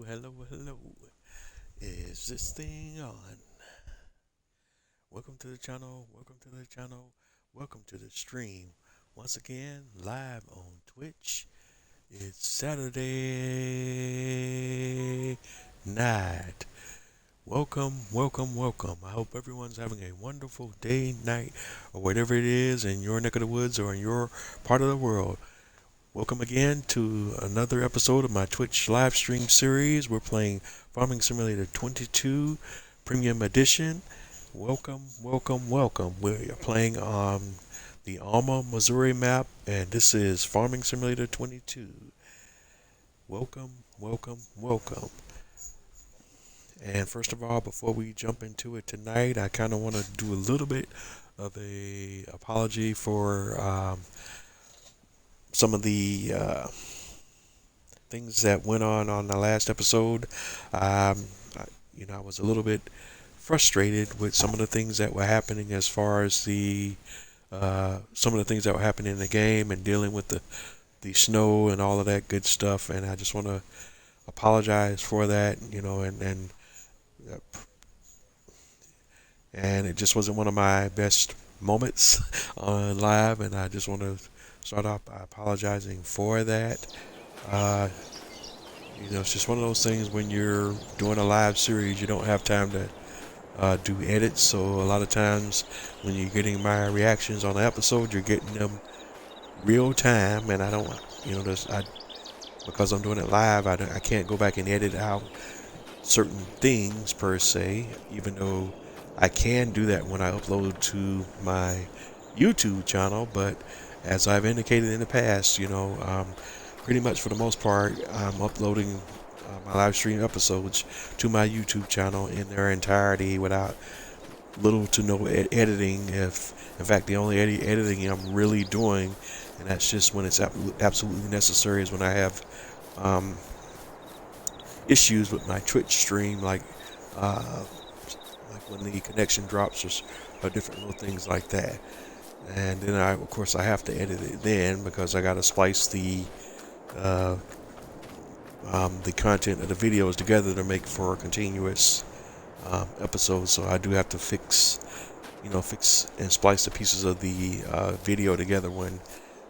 hello. Is this thing on? Welcome to the channel. Welcome to the channel. Welcome to the stream. Once again, live on Twitch. It's Saturday night. Welcome. I hope everyone's having a wonderful day, night, or whatever it is in your neck of the woods or in your part of the world. Welcome again to another episode of my Twitch live stream series. We're playing Farming Simulator 22 Premium Edition. Welcome. We're playing on the ALMA Missouri map, and this is Farming Simulator 22. Welcome. And first of all, before we jump into it tonight, I kind of want to do a little bit of a apology for some of the things that went on the last episode. I was a little bit frustrated with some of the things that were happening as far as the some of the things that were happening in the game and dealing with the snow and all of that good stuff. And I just want to apologize for that, and it just wasn't one of my best moments on live, and I just want to start off by apologizing for that. It's just one of those things when you're doing a live series, you don't have time to do edits. So a lot of times when you're getting my reactions on the episode, you're getting them real time, and I don't, because I'm doing it live, I can't go back and edit out certain things per se, even though I can do that when I upload to my YouTube channel. But as I've indicated in the past, pretty much for the most part, I'm uploading my live stream episodes to my YouTube channel in their entirety without little to no editing. If in fact the only editing I'm really doing, and that's just when it's absolutely necessary, is when I have issues with my Twitch stream, like when the connection drops or different little things like that. And then I have to edit it then, because I got to splice the content of the videos together to make for a continuous episode. So I do have to fix and splice the pieces of the video together when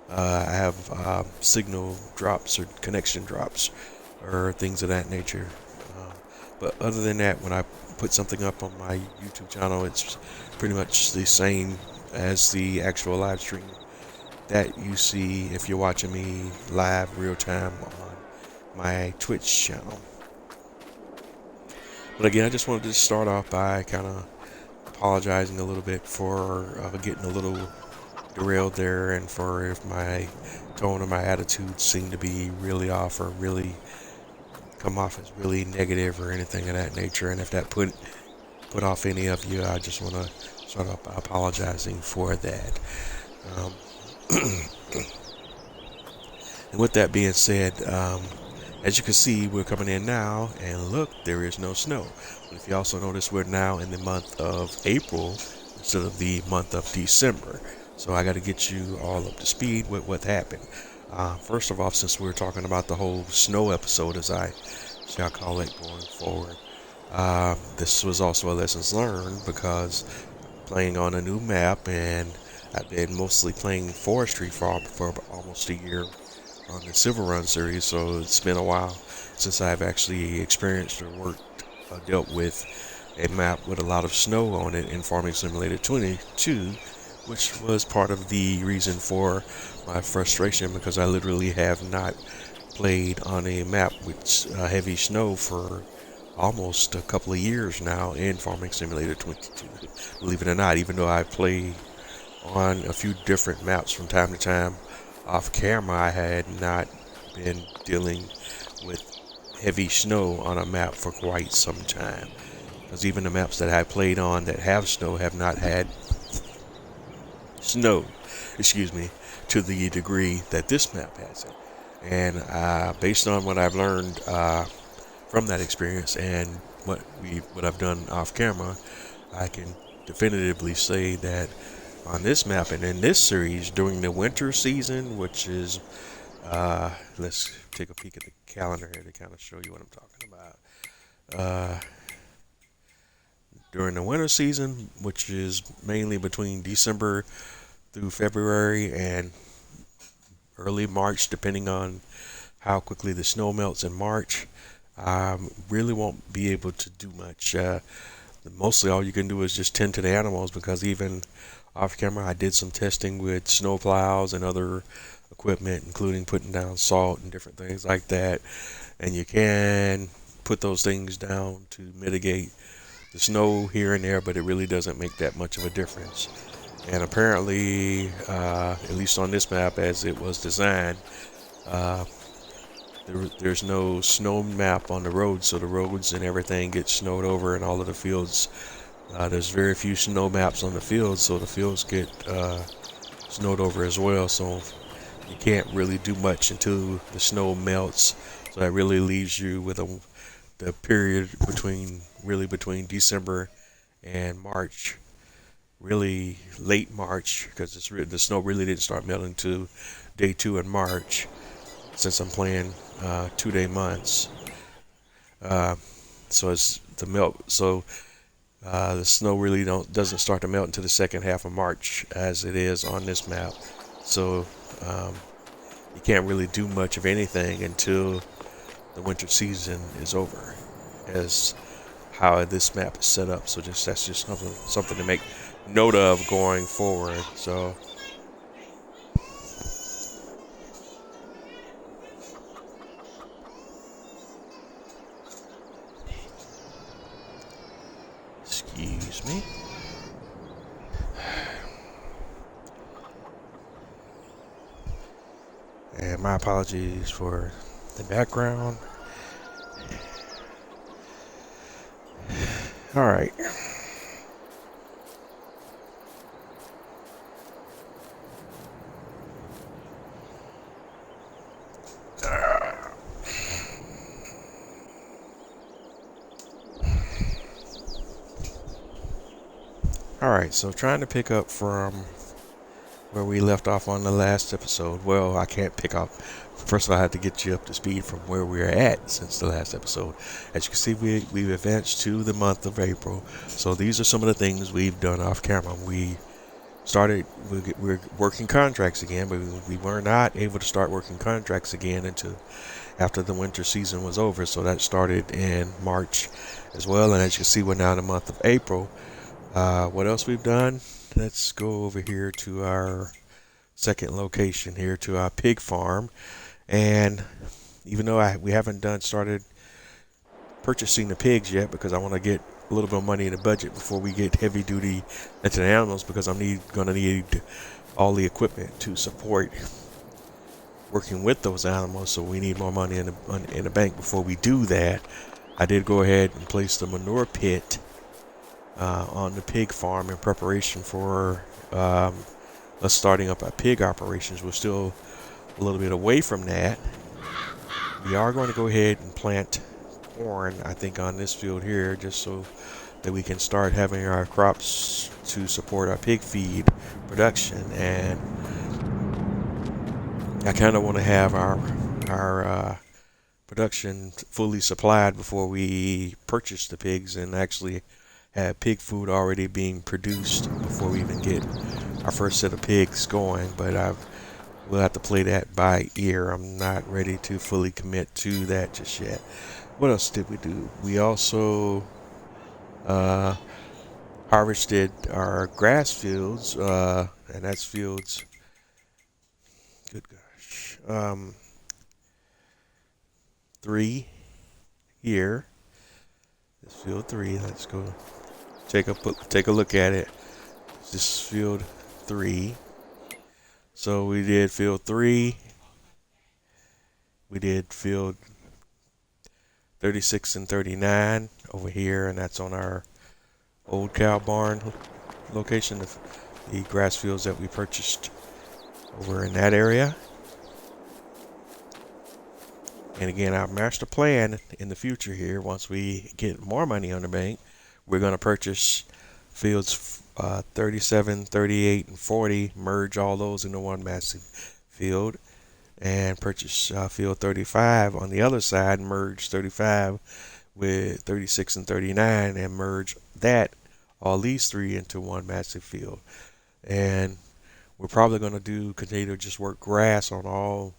I have signal drops or connection drops or things of that nature. But other than that, when I put something up on my YouTube channel, it's pretty much the same as the actual live stream that you see if you're watching me live real time on my Twitch channel. But again, I just wanted to start off by kind of apologizing a little bit for getting a little derailed there, and for if my tone or my attitude seemed to be really off or really come off as really negative or anything of that nature. And if that put off any of you, I just want to start off by apologizing for that. And with that being said, as you can see, we're coming in now, and look, there is no snow. But if you also notice, we're now in the month of April instead of the month of December. So I got to get you all up to speed with what happened. First of all, since we're talking about the whole snow episode, as I shall call it going forward, this was also a lessons learned, because playing on a new map, and I've been mostly playing forestry for almost a year on the Silver Run series, so it's been a while since I've actually experienced or dealt with a map with a lot of snow on it in Farming Simulator 22, which was part of the reason for my frustration, because I literally have not played on a map with heavy snow for almost a couple of years now in Farming Simulator 22. Believe it or not, even though I play on a few different maps from time to time off camera, I had not been dealing with heavy snow on a map for quite some time, because even the maps that I played on that have snow have not had snow, to the degree that this map has it. And based on what I've learned from that experience and what I've done off camera, I can definitively say that on this map and in this series, during the winter season, which is Let's take a peek at the calendar here to kind of show you what I'm talking about. Uh, During the winter season, which is mainly between December through February and early March, depending on how quickly the snow melts in March, really won't be able to do much. Mostly all you can do is just tend to the animals, because even off camera I did some testing with snow plows and other equipment, including putting down salt and different things like that. And you can put those things down to mitigate the snow here and there, but it really doesn't make that much of a difference. And apparently, at least on this map as it was designed, uh, there's no snow map on the roads, so the roads and everything get snowed over, and all of the fields, there's very few snow maps on the fields, so the fields get snowed over as well. So you can't really do much until the snow melts. So that really leaves you with the period between December and March, really late March, because the snow really didn't start melting to day 2 in March, since I'm playing 2-day months. So it's the melt. So the snow really doesn't start to melt until the second half of March, as it is on this map. So you can't really do much of anything until the winter season is over, as how this map is set up. So that's just something to make note of going forward. So excuse me. And my apologies for the background. All right. All right, so trying to pick up from where we left off on the last episode. Well, I can't pick up. First of all, I had to get you up to speed from where we're at since the last episode. As you can see, we've advanced to the month of April. So these are some of the things we've done off camera. We're working contracts again, but we were not able to start working contracts again until after the winter season was over. So that started in March as well. And as you can see, we're now in the month of April. What else we've done? Let's go over here to our second location here, to our pig farm. And even though we haven't started purchasing the pigs yet, because I want to get a little bit of money in the budget before we get heavy duty into the animals, because I'm gonna need all the equipment to support working with those animals. So we need more money in the bank before we do that. I did go ahead and place the manure pit on the pig farm in preparation for us starting up our pig operations. We're still a little bit away from that. We are going to go ahead and plant corn, I think, on this field here, just so that we can start having our crops to support our pig feed production. And I kind of want to have our production fully supplied before we purchase the pigs, and actually have pig food already being produced before we even get our first set of pigs going. But we'll have to play that by ear. I'm not ready to fully commit to that just yet. What else did we do? We also harvested our grass fields, and that's fields. Good gosh, 3 here. This field 3. Let's go take a look at it. This is field 3. So we did field 3. We did field 36 and 39 over here, and that's on our old cow barn location, the grass fields that we purchased over in that area. And again, our master plan in the future here, once we get more money on the bank, we're going to purchase fields 37, 38, and 40, merge all those into one massive field. and purchase field 35 on the other side, merge 35 with 36 and 39 and merge that, all these three, into one massive field. And we're probably going to continue to just work grass on all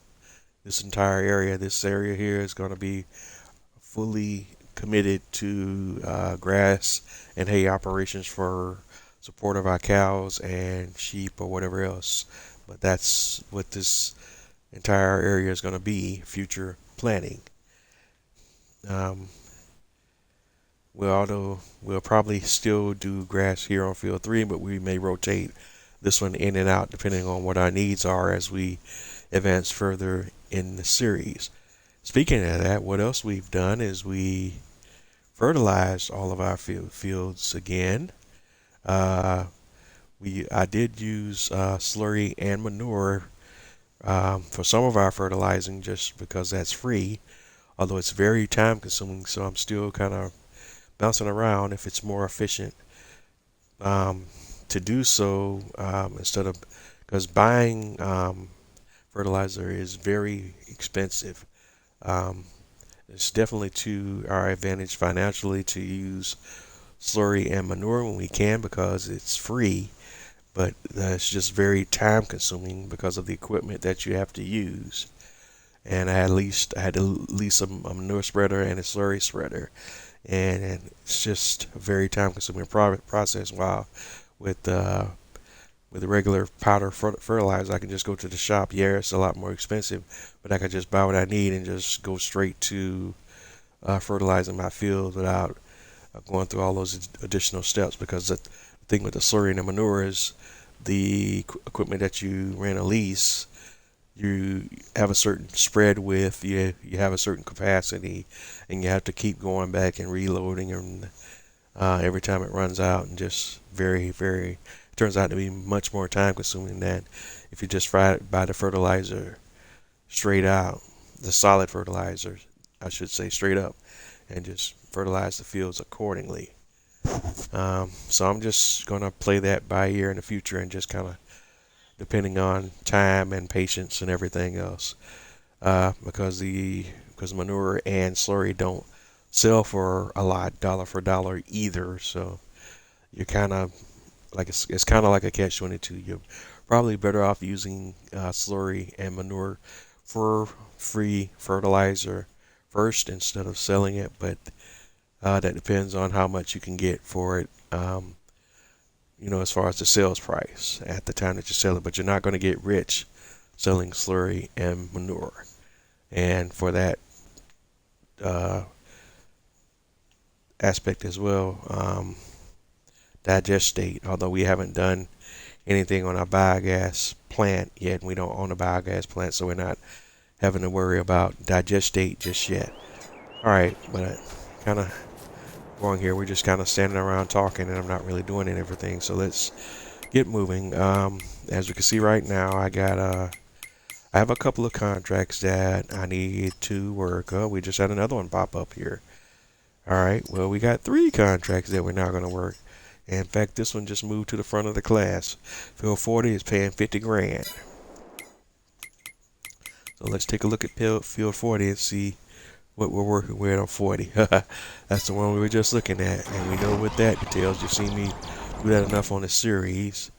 this entire area. This area here is going to be fully committed to grass and hay operations for support of our cows and sheep or whatever else. But that's what this entire area is going to be, future planning. Um, although we'll probably still do grass here on field 3, but we may rotate this one in and out depending on what our needs are as we advance further in the series. Speaking of that, what else we've done is we fertilized all of our fields again. I did use slurry and manure for some of our fertilizing just because that's free, although it's very time consuming, so I'm still kind of bouncing around if it's more efficient to do so instead of, because buying fertilizer is very expensive. It's definitely to our advantage financially to use slurry and manure when we can because it's free, but it's just very time consuming because of the equipment that you have to use. And I had to lease a manure spreader and a slurry spreader, and it's just a very time consuming process. While with the regular powder fertilizer, I can just go to the shop. Yeah, it's a lot more expensive, but I can just buy what I need and just go straight to fertilizing my field without going through all those additional steps. Because the thing with the slurry and the manure is the equipment that you rent a lease, you have a certain spread width, you have a certain capacity, and you have to keep going back and reloading and every time it runs out, and just very, very, it turns out to be much more time consuming than if you just buy the fertilizer straight out, the solid fertilizer, I should say, straight up, and just fertilize the fields accordingly. So I'm just going to play that by ear in the future and just kind of depending on time and patience and everything else, because manure and slurry don't sell for a lot, dollar for dollar either. So you're kind of like it's kind of like a catch-22. You're probably better off using slurry and manure for free fertilizer first instead of selling it, but that depends on how much you can get for it. As far as the sales price at the time that you sell it, but you're not going to get rich selling slurry and manure. And for that aspect as well, digestate, although we haven't done anything on our biogas plant yet, and we don't own a biogas plant, so we're not having to worry about digestate just yet. Alright, but kind of going here, we're just kind of standing around talking and I'm not really doing everything, so let's get moving. As you can see right now, I have a couple of contracts that I need to work. We just had another one pop up here. Alright, well, we got 3 contracts that we're now going to work. In fact, this one just moved to the front of the class. Field 40 is paying 50 grand. So let's take a look at field 40 and see what we're working with on 40. That's the one we were just looking at, and we know what that entails. You've seen me do that enough on the series.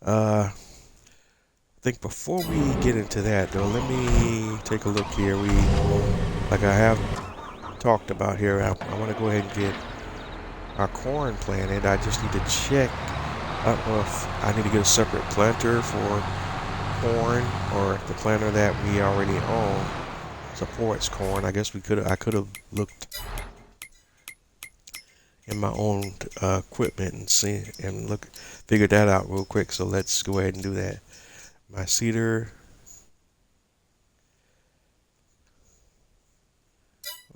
I think before we get into that, though, let me take a look here. Like I have talked about here, I want to go ahead and get our corn planted. I just need to check. I don't know if I need to get a separate planter for corn, or if the planter that we already own supports corn. I guess I could have looked in my own equipment and figured that out real quick. So let's go ahead and do that. My seeder,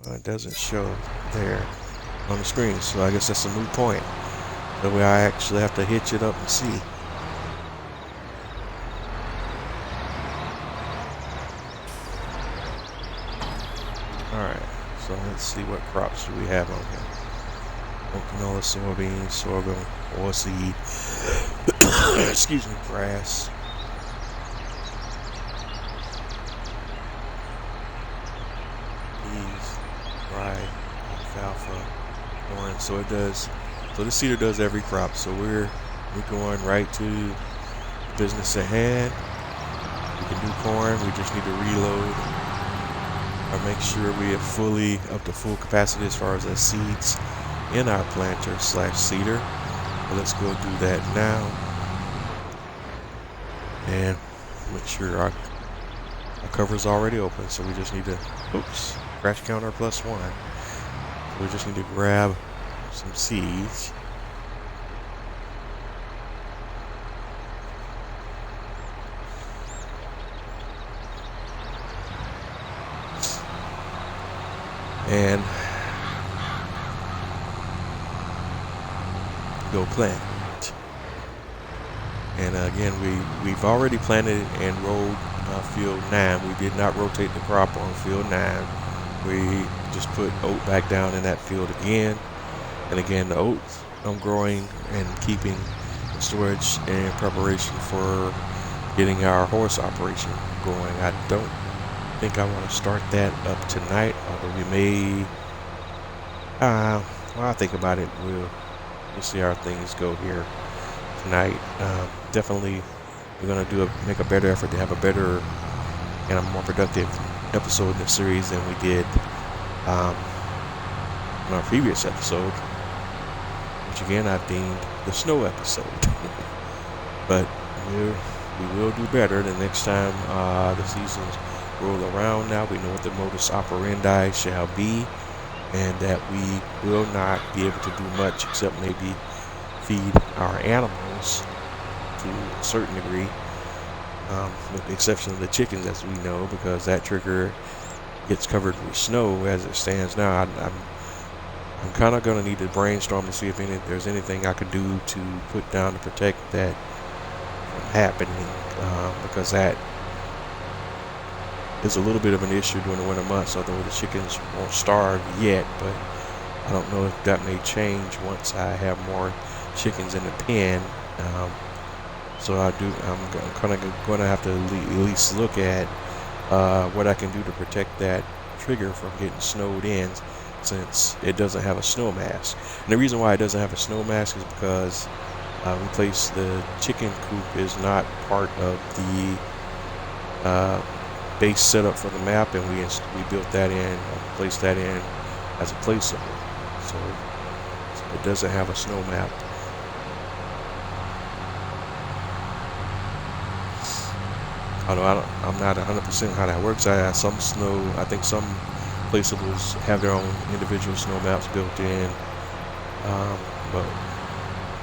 it doesn't show there on the screen, so I guess that's a moot point. That way I actually have to hitch it up and see. Alright, so let's see what crops do we have on here. Canola, soybeans, sorghum, oilseed, excuse me, grass. corn. So it does. So the seeder does every crop. So we're going right to business at hand. We can do corn. We just need to reload or make sure we are fully up to full capacity as far as the seeds in our planter / seeder. So let's go do that now and make sure our cover is already open. So we just need to, oops, crash counter +1. So we just need to grab some seeds. And go plant. And again, we've already planted and rolled field 9. We did not rotate the crop on field 9. We just put oat back down in that field again. And again, the oats I'm growing and keeping in storage in preparation for getting our horse operation going. I don't think I want to start that up tonight, although we may. Well, I'll think about it. We'll see how things go here tonight. Definitely, we're gonna make a better effort to have a better and a more productive episode in the series than we did in our previous episode, which again I've deemed the snow episode. But we will do better the next time the seasons roll around. Now we know what the modus operandi shall be, and that we will not be able to do much except maybe feed our animals to a certain degree, with the exception of the chickens, as we know, because that trigger gets covered with snow as it stands now. I'm kind of going to need to brainstorm to see if there's anything I could do to put down to protect that from happening, because that is a little bit of an issue during the winter months, although the chickens won't starve yet. But I don't know if that may change once I have more chickens in the pen. So I'm kind of going to have to at least look at what I can do to protect that trigger from getting snowed in, since it doesn't have a snow mask. And the reason why it doesn't have a snow mask is because the chicken coop is not part of the base setup for the map, and we built that in, placed that in as a placeholder. So it doesn't have a snow map. Although I'm not 100% how that works. I think some placeables have their own individual snow maps built in, but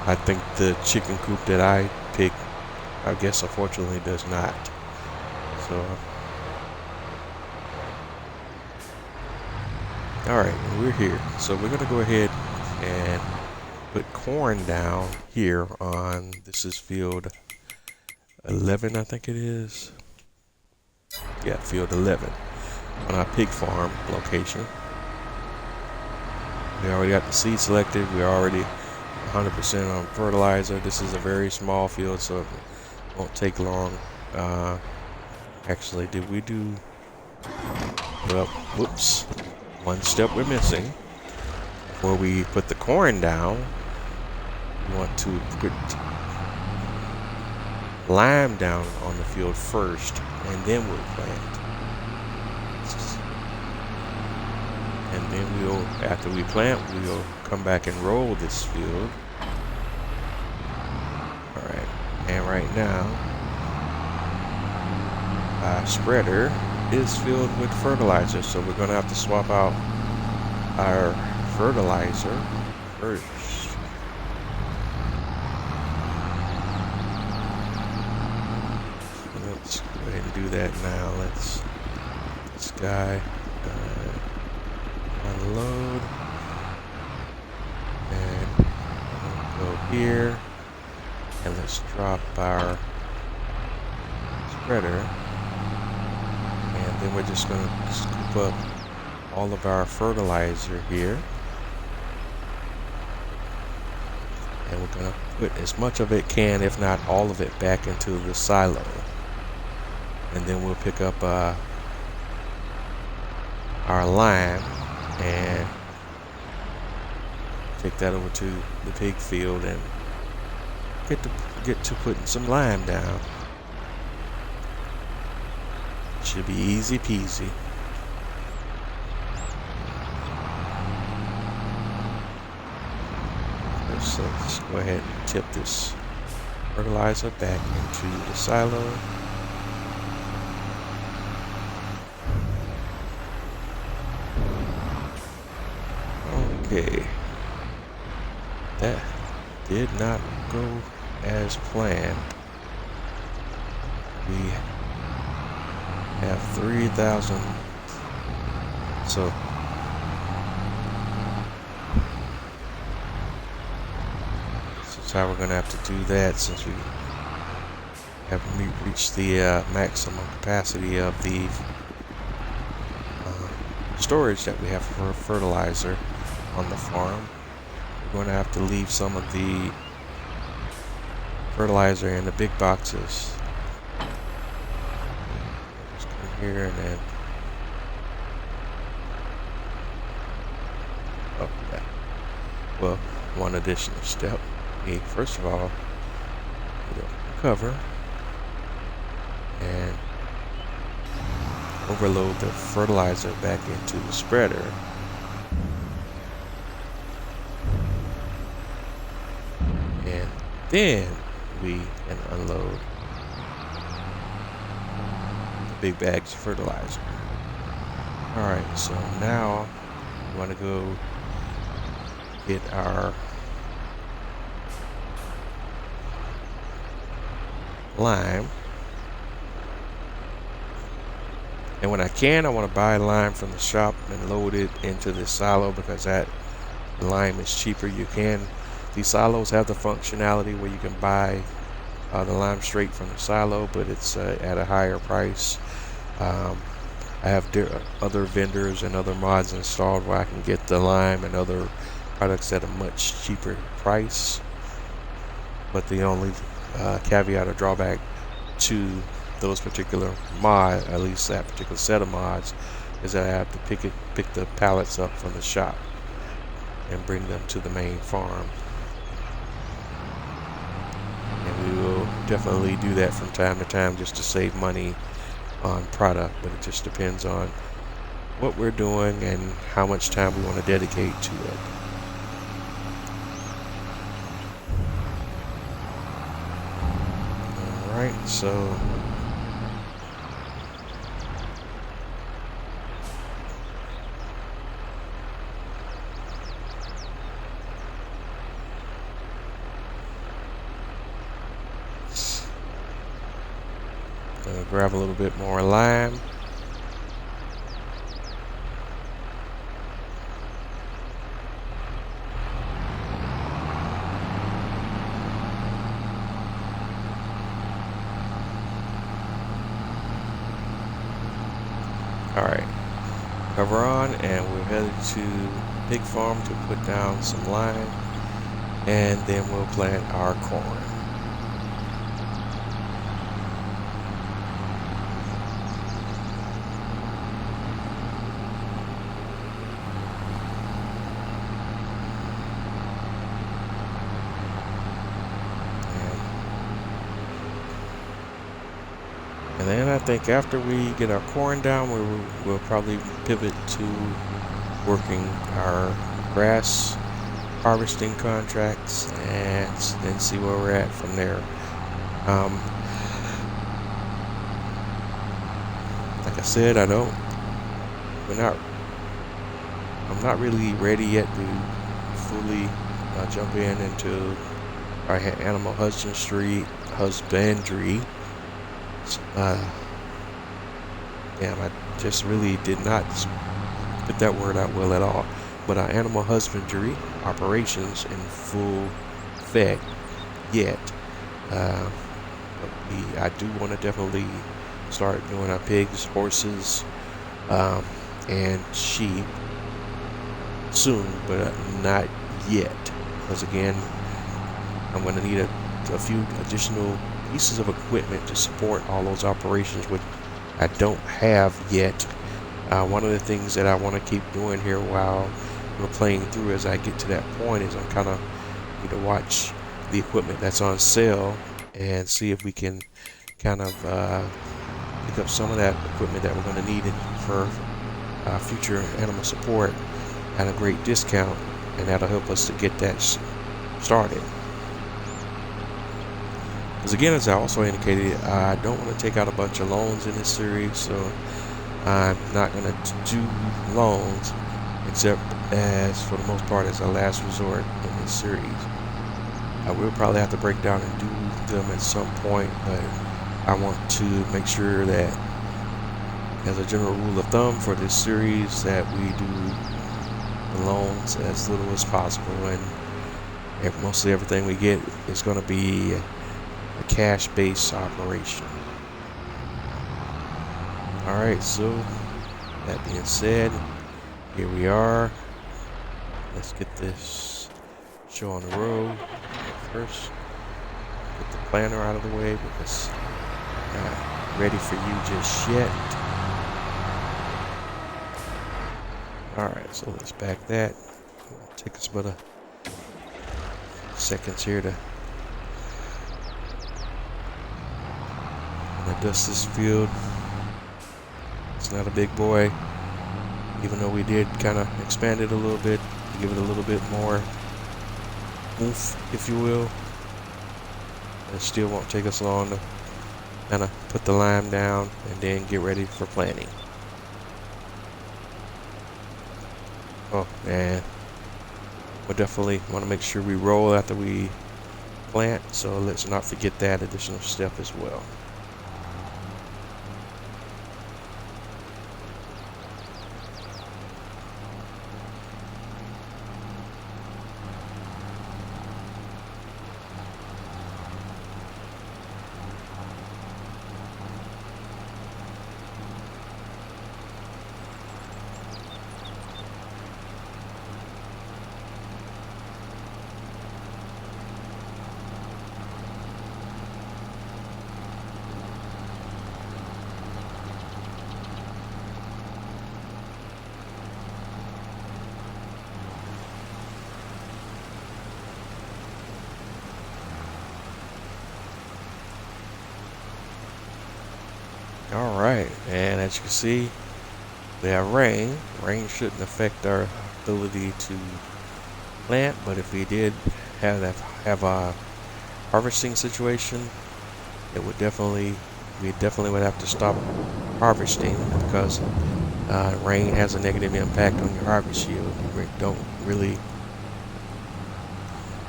I think the chicken coop that I picked, I guess unfortunately does not. So alright, we're here. So we're going to go ahead and put corn down here on, this is field 11, I think it is. Yeah, field 11 on our pig farm location. We already got the seed selected. We're already 100% on fertilizer. This is a very small field, so it won't take long. Actually, did we do... Well, whoops. One step we're missing. Before we put the corn down, we want to put lime down on the field first, and then we'll plant. And then after we plant, we'll come back and roll this field. Alright, and right now, our spreader is filled with fertilizer, so we're going to have to swap out our fertilizer first. Let's go ahead and do that now. This guy unload, and we'll go here, and let's drop our spreader. And then we're just going to scoop up all of our fertilizer here. And we're going to put as much of it can, if not all of it, back into the silo. And then we'll pick up our lime and take that over to the pig field and get to putting some lime down. Should be easy peasy. So let's go ahead and tip this fertilizer back into the silo. Okay, that did not go as planned. We have 3,000, so that's how we're going to have to do that, since we haven't reached the maximum capacity of the storage that we have for fertilizer on the farm. We're going to have to leave some of the fertilizer in the big boxes. Just come here and then yeah. Well, one additional step. First of all, cover and overload the fertilizer back into the spreader. And then we can unload the big bags of fertilizer. Alright, so now we want to go get our lime. And when I can, I want to buy lime from the shop and load it into the silo, because that lime is cheaper. These silos have the functionality where you can buy the lime straight from the silo, but it's at a higher price. I have other vendors and other mods installed where I can get the lime and other products at a much cheaper price. But the only caveat or drawback to those particular mod, at least that particular set of mods, is that I have to pick the pallets up from the shop and bring them to the main farm. And we will definitely do that from time to time just to save money on product, but it just depends on what we're doing and how much time we want to dedicate to it. Alright, so grab a little bit more lime. Alright, cover on, and we're headed to Pig Farm to put down some lime, and then we'll plant our corn. And then I think after we get our corn down, we'll probably pivot to working our grass harvesting contracts and then see where we're at from there. Like I said, I'm not really ready yet to fully jump into our animal husbandry. I just really did not put that word out well at all. But our animal husbandry operations in full effect yet. I do want to definitely start doing our pigs, horses, and sheep soon, but not yet. Because again, I'm going to need a few additional pieces of equipment to support all those operations, which I don't have yet. One of the things that I want to keep doing here while playing through as I get to that point is I'm kind of need to watch the equipment that's on sale and see if we can kind of pick up some of that equipment that we're going to need for future animal support at a great discount, and that'll help us to get that started. Because again, as I also indicated, I don't want to take out a bunch of loans in this series, so I'm not going to do loans except as for the most part as a last resort in this series. I will probably have to break down and do them at some point, but I want to make sure that as a general rule of thumb for this series that we do the loans as little as possible, and mostly everything we get is going to be a cash-based operation. Alright, so that being said, here we are. Let's get this show on the road. First, get the planter out of the way because I'm not ready for you just yet. Alright, so let's back that. It'll take us about a seconds here to dust this field. It's not a big boy, even though we did kind of expand it a little bit to give it a little bit more oomph, if you will. It still won't take us long to kind of put the lime down and then get ready for planting. Oh, and we'll definitely want to make sure we roll after we plant, so let's not forget that additional step as well. Alright, and as you can see, we have rain. Rain shouldn't affect our ability to plant, but if we did have a harvesting situation, it would we definitely would have to stop harvesting because rain has a negative impact on your harvest yield. You don't really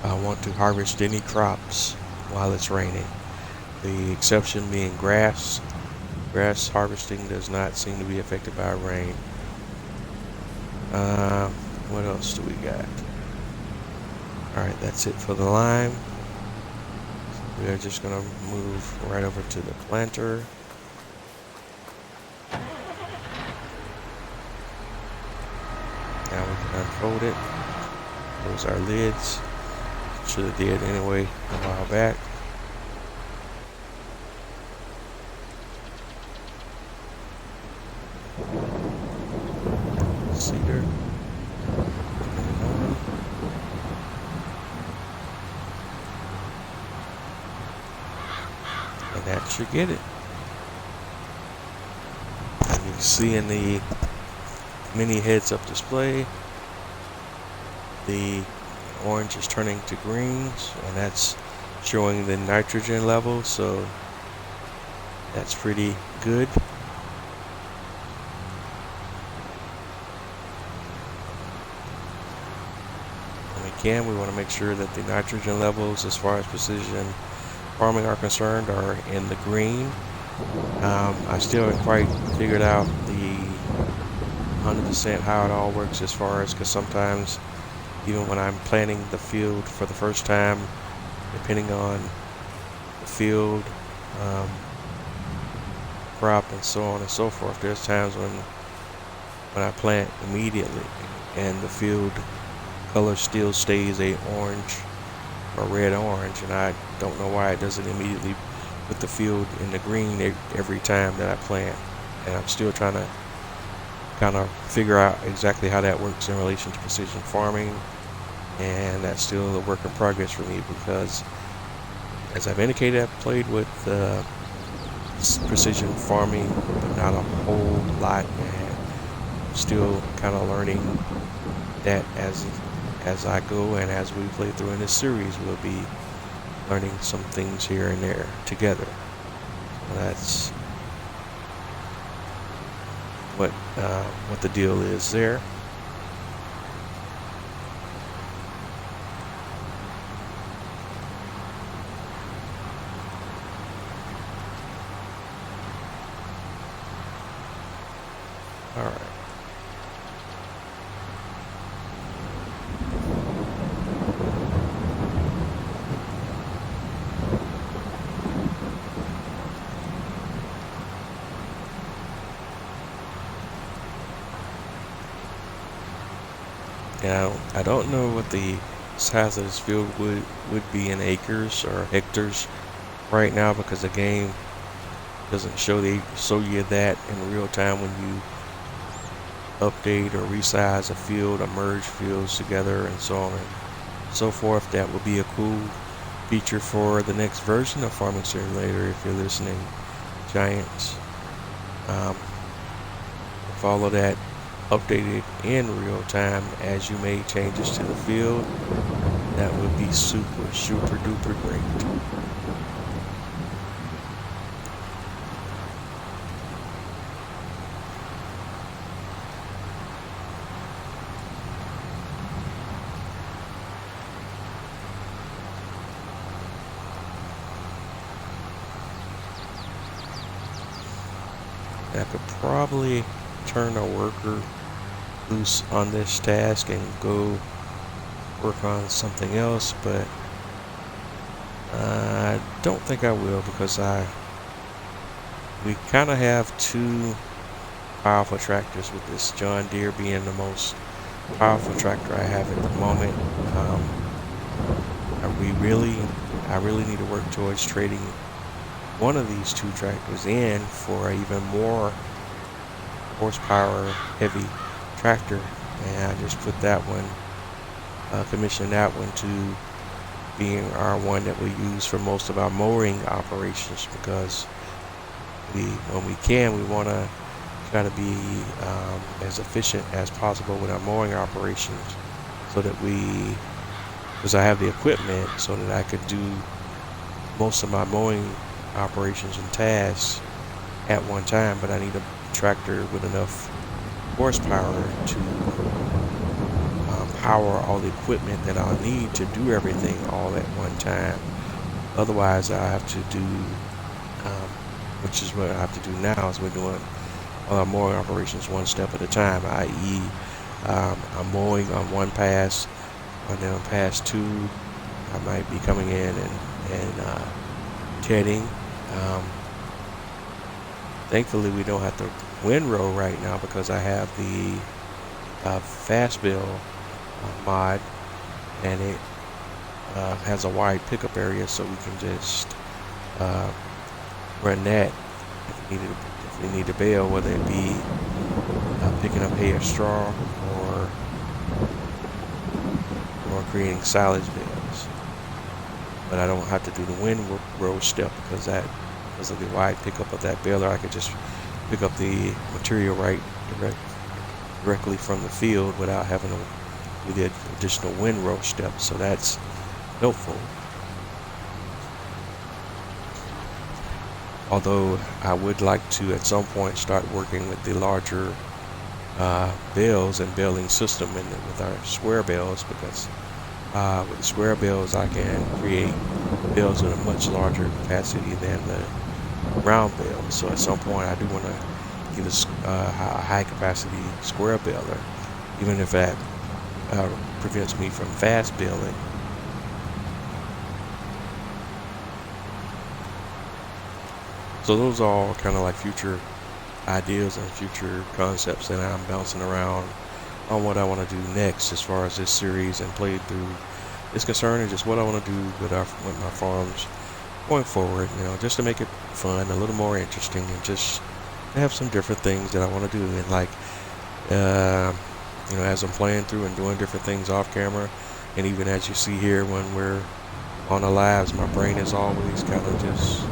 want to harvest any crops while it's raining. The exception being grass. Grass harvesting does not seem to be affected by rain. What else do we got? Alright, that's it for the lime. We are just going to move right over to the planter. Now we can unfold it. Those are lids. Should have did anyway a while back. Cedar. And that should get it. And you can see in the mini heads-up display, the orange is turning to greens, and that's showing the nitrogen level, so that's pretty good. Again, we want to make sure that the nitrogen levels as far as precision farming are concerned are in the green. I still haven't quite figured out the 100% how it all works as far as, because sometimes even when I'm planting the field for the first time, depending on the field, crop, and so on and so forth, there's times when I plant immediately and the field color still stays a orange or red orange, and I don't know why it doesn't immediately put the field in the green every time that I plant. And I'm still trying to kind of figure out exactly how that works in relation to precision farming, and that's still a work in progress for me because, as I've indicated, I've played with precision farming, but not a whole lot, and still kind of learning that as I go, and as we play through in this series, we'll be learning some things here and there together. That's what the deal is there. All right. Now, I don't know what the size of this field would be in acres or hectares right now, because the game doesn't show you that in real time when you update or resize a field or merge fields together and so on and so forth. That would be a cool feature for the next version of Farming Simulator if you're listening, Giants. Follow that updated in real time as you made changes to the field. That would be super duper great. I could probably turn a worker loose on this task and go work on something else, but I don't think I will, because we kind of have two powerful tractors, with this John Deere being the most powerful tractor I have at the moment. I really need to work towards trading one of these two tractors in for an even more horsepower heavy tractor, and I just put that one, commissioned that one to being our one that we use for most of our mowing operations, because when we want to try to be as efficient as possible with our mowing operations, so that because I have the equipment so that I could do most of my mowing operations and tasks at one time, but I need a tractor with enough horsepower to power all the equipment that I'll need to do everything all at one time. Otherwise, I have to do, which is what I have to do now, is we're doing all our mowing operations one step at a time, i.e. I'm mowing on one pass, and then on pass two, I might be coming in and tedding. Thankfully, we don't have to windrow right now, because I have the fast bill mod, and it has a wide pickup area, so we can just run that if we need to bale, whether it be picking up hay or straw, or creating silage bales. But I don't have to do the windrow step, because of the wide pickup of that baler. I could just pick up the material directly from the field without having to do the additional windrow step, so that's helpful. Although I would like to at some point start working with the larger bales and baling system with our square bales, because with the square bales I can create bales with a much larger capacity than the round bales. So at some point I do want to get a high capacity square baler, even if that prevents me from fast baling. So those are all kind of like future ideas and future concepts that I'm bouncing around on what I want to do next, as far as this series and playthrough is concerned, and just what I want to do with my farms going forward, just to make it fun, a little more interesting, and just to have some different things that I want to do. And like as I'm playing through and doing different things off camera. And even as you see here, when we're on the lives, my brain is always kind of just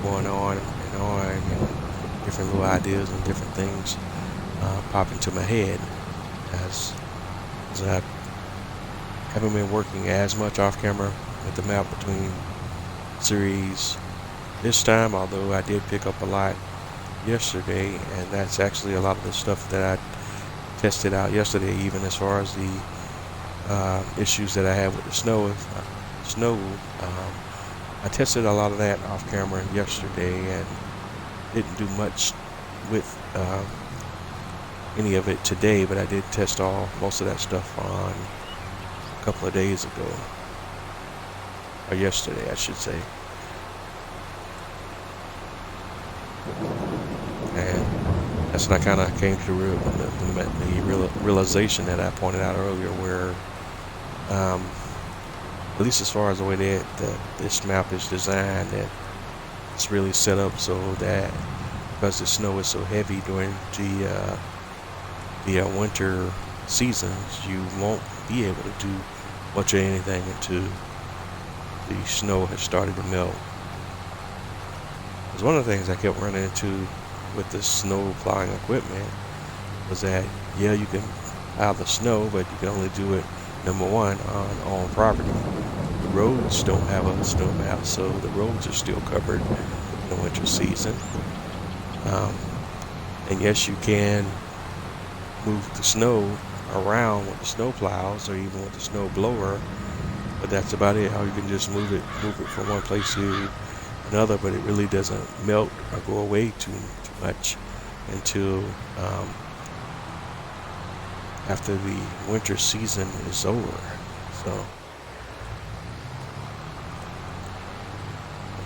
going on and different little ideas and different things pop into my head as I haven't been working as much off camera with the map between series this time, although I did pick up a lot yesterday, and that's actually a lot of the stuff that I tested out yesterday, even as far as the issues that I had with the snow. I tested a lot of that off camera yesterday and didn't do much with any of it today, but I did test most of that stuff on a couple of days ago, or yesterday I should say. And that's when I kind of came to the realization that I pointed out earlier, where at least as far as the way that this map is designed, that it's really set up so that because the snow is so heavy during the winter seasons, you won't be able to do much of anything until the snow has started to melt. Because one of the things I kept running into with the snow plowing equipment was that, yeah, you can plow the snow, but you can only do it, number one, on property. The roads don't have a snow map, so the roads are still covered in the winter season. And yes, you can move the snow around with the snow plows or even with the snow blower, but that's about it. How you can just move it from one place to another, but it really doesn't melt or go away too much until after the winter season is over. So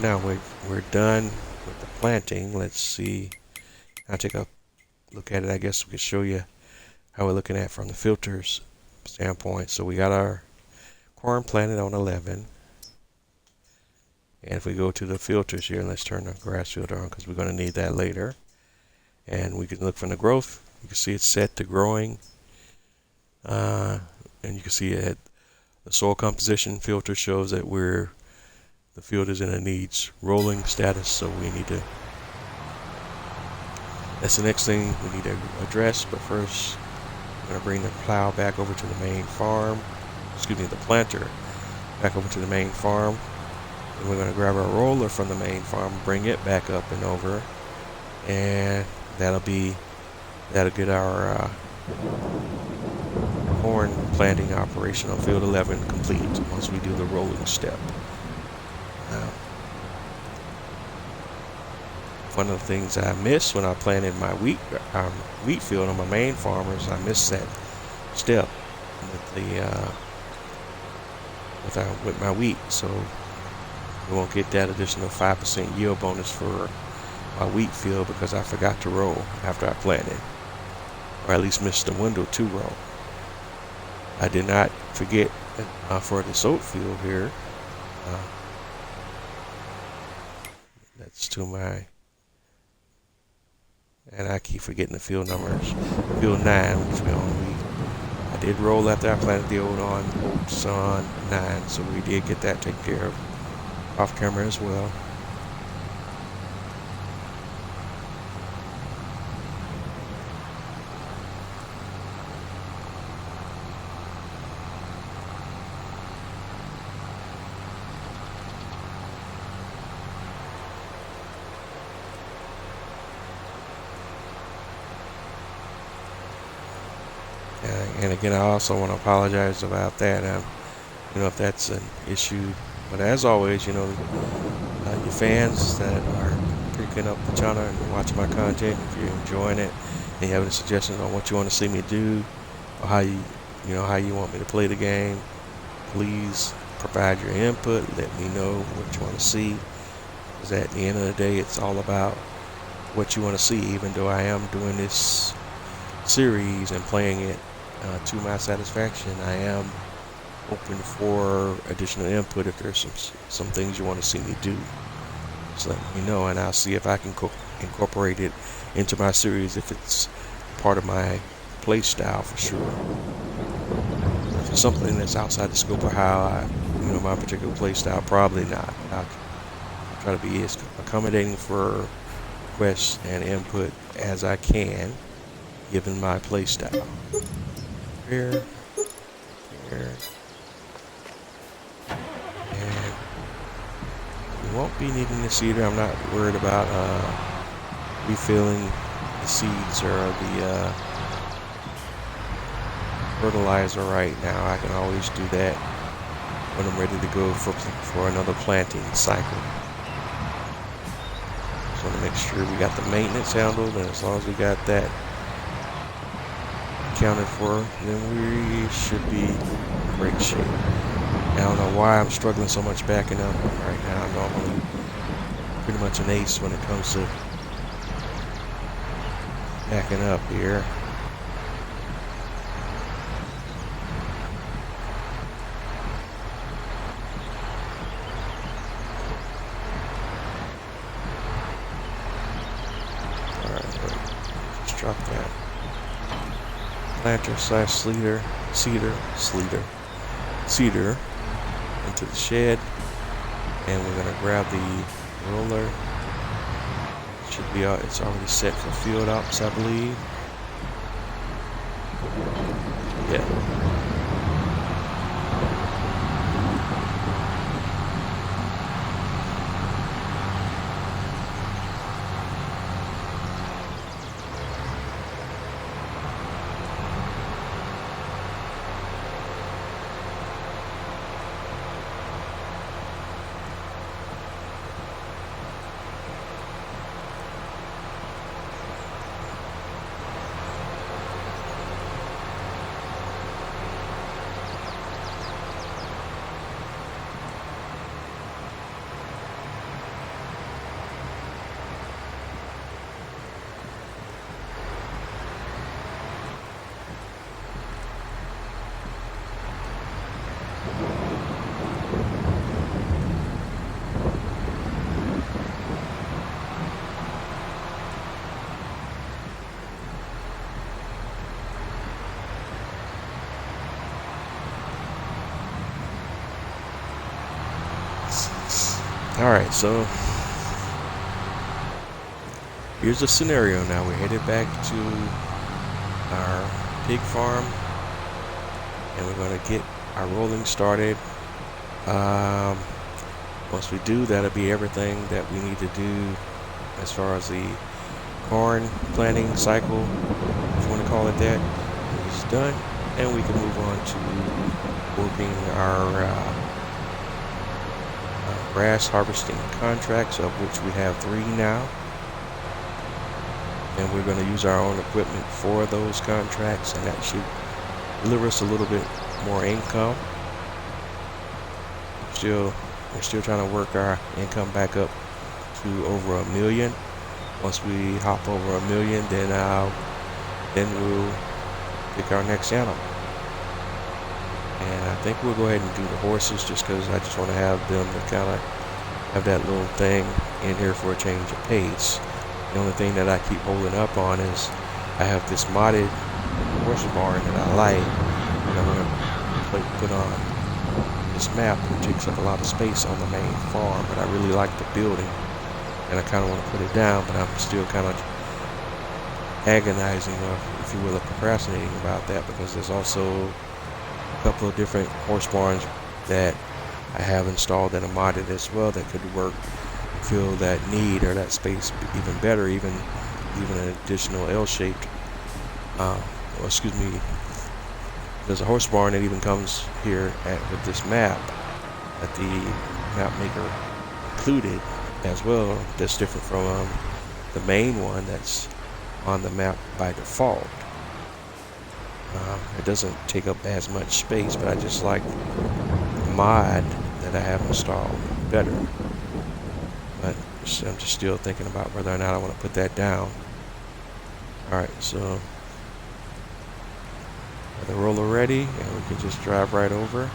now we're done with the planting. Let's see. I'll take a look at it. I guess we can show you how we're looking at from the filters standpoint. So we got our corn planted on 11. And if we go to the filters here, let's turn the grass filter on because we're going to need that later. And we can look from the growth. You can see it's set to growing. And you can see it, the soil composition filter shows that the field is in a needs rolling status. So we need to, that's the next thing we need to address. But first, I'm going to bring the plow back over to the main farm. Excuse me, the planter back over to the main farm. And we're going to grab our roller from the main farm, bring it back up and over, and that'll get our corn planting operation on field 11 complete once we do the rolling step. One of the things I missed when I planted my wheat field on my main farm is I missed that step with my wheat, so we won't get that additional 5% yield bonus for my wheat field because I forgot to roll after I planted, or at least missed the window to roll. I did not forget for this oat field here. That's to my, and I keep forgetting the field numbers. Field 9, which I did roll after I planted the oats on 9, so we did get that taken care of off camera as well. And again, I also want to apologize about that. If that's an issue. But as always, your fans that are picking up the channel and watching my content, if you're enjoying it and you have any suggestions on what you want to see me do or how you want me to play the game, please provide your input. Let me know what you want to see. Because at the end of the day, it's all about what you want to see. Even though I am doing this series and playing it to my satisfaction, I am open for additional input. If there's some things you want to see me do, just let me know, and I'll see if I can incorporate it into my series if it's part of my play style for sure. If it's something that's outside the scope of how my particular play style, probably not. I'll try to be as accommodating for requests and input as I can, given my play style. Here, and we won't be needing the seeder. I'm not worried about refilling the seeds or the fertilizer right now. I can always do that when I'm ready to go for another planting cycle. Just want to make sure we got the maintenance handled, and as long as we got that accounted for, then we should be in great shape. I don't know why I'm struggling so much backing up right now. I'm normally pretty much an ace when it comes to backing up here. Alright, let's drop that planter slash seeder into the shed, and we're gonna grab the roller. Should be it's already set for field ops, I believe. Yeah. Alright, so here's the scenario now. We're headed back to our pig farm, and we're going to get our rolling started. Once we do, that'll be everything that we need to do as far as the corn planting cycle, if you want to call it that, is done, and we can move on to working our grass harvesting contracts, of which we have 3 now, and we're going to use our own equipment for those contracts, and that should deliver us a little bit more income. We're still trying to work our income back up to over $1 million. Once we hop over $1 million, then we'll pick our next animal. And I think we'll go ahead and do the horses, just because I just want to have them to kind of have that little thing in here for a change of pace. The only thing that I keep holding up on is I have this modded horse barn that I like, and I'm going to put on this map, which takes up a lot of space on the main farm, but I really like the building, and I kind of want to put it down, but I'm still kind of agonizing, or if you will, procrastinating about that, because there's also a couple of different horse barns that I have installed that are modded as well that could work, fill that need or that space even better, even an additional L-shaped, there's a horse barn that even comes here with this map that the map maker included as well, that's different from the main one that's on the map by default. It doesn't take up as much space, but I just like the mod that I have installed better. But I'm just still thinking about whether or not I want to put that down. Alright, so the roller ready, and we can just drive right over,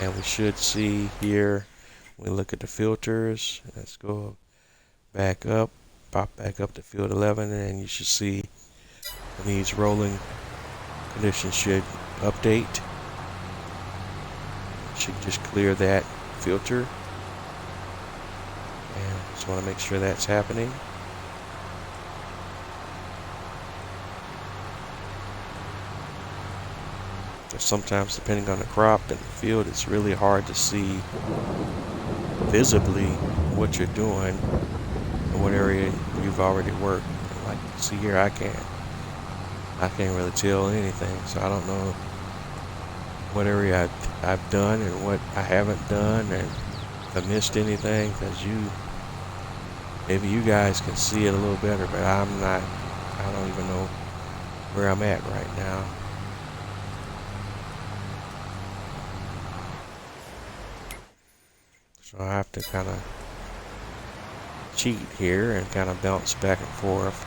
and we should see here, we look at the filters. Let's go back up, pop back up to field 11, and you should see it needs rolling conditions should update. Should just clear that filter. And just want to make sure that's happening. Sometimes, depending on the crop and the field, it's really hard to see visibly what you're doing and what area you've already worked. Like, see here, I can't really tell anything, so I don't know what area I've done and what I haven't done, and if I missed anything, because maybe you guys can see it a little better, but I don't even know where I'm at right now. So I have to kind of cheat here and kind of bounce back and forth.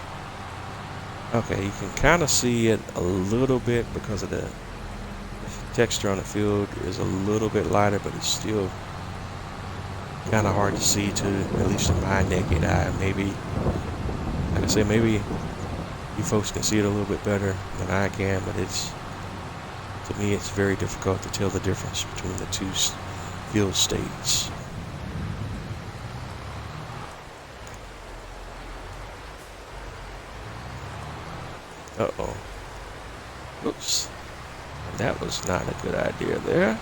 Okay, you can kind of see it a little bit because of the texture on the field is a little bit lighter, but it's still kind of hard to see to at least in my naked eye. Maybe, like I say, maybe you folks can see it a little bit better than I can, but to me it's very difficult to tell the difference between the two field states. Uh-oh. Oops. That was not a good idea there.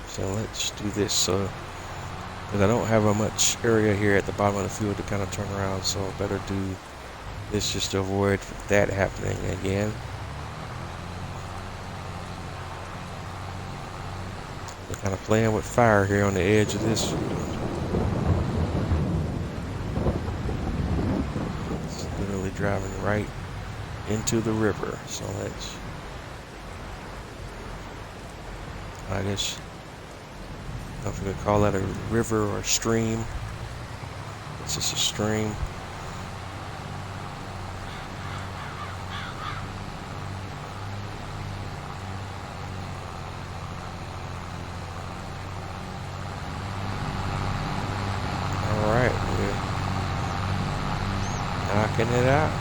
So let's do this. Because I don't have much area here at the bottom of the field to kind of turn around, so I better do this just to avoid that happening again. I'm kind of playing with fire here on the edge of this. It's literally driving right into the river. So let's, I guess, I don't know if we could call that a river or a stream. It's just a stream. Alright, we're knocking it out.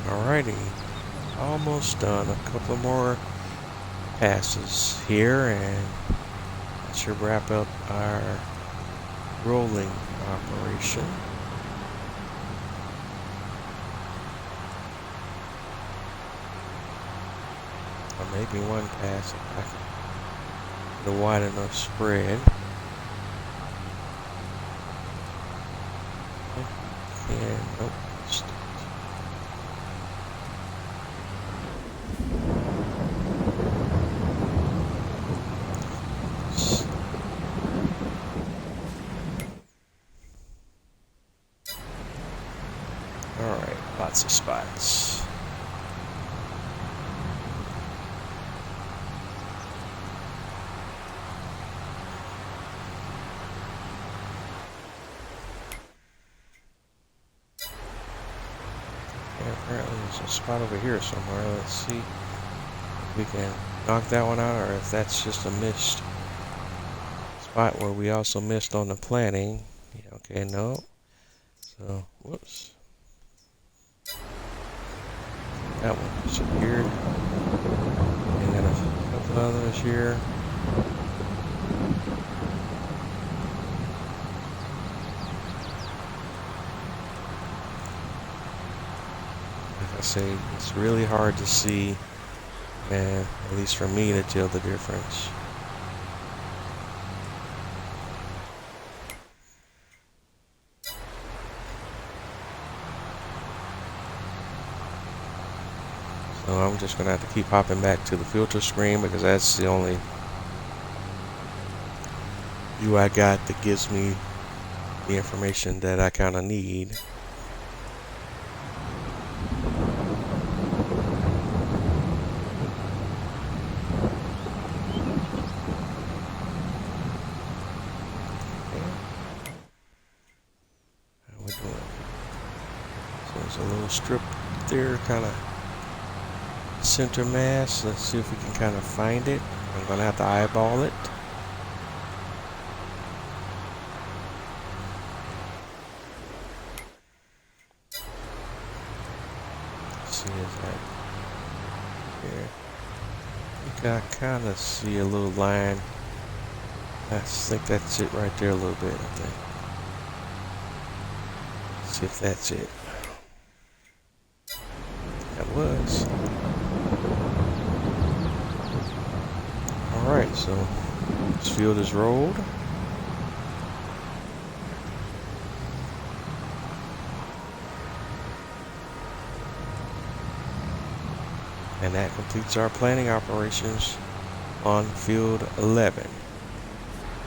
Alrighty, almost done. A couple more passes here, and that should wrap up our rolling operation. Or maybe one pass if I can get a wide enough spread. And nope. Alright, lots of spots. And apparently there's a spot over here somewhere. Let's see if we can knock that one out, or if that's just a missed spot where we also missed on the planting. Yeah, okay, no. So, whoops. That one disappeared. And then a couple others here. Like I say, it's really hard to see, and at least for me, to tell the difference. So I'm just gonna have to keep hopping back to the filter screen because that's the only view I got that gives me the information that I kind of need. How we doing? So there's a little strip there, kind of center mass. Let's see if we can kind of find it. I'm gonna have to eyeball it. Let's see, is that here? I think I kind of see a little line. I think that's it right there a little bit, I think. Let's see if that's it. That was. Alright, so this field is rolled. And that completes our planting operations on field 11.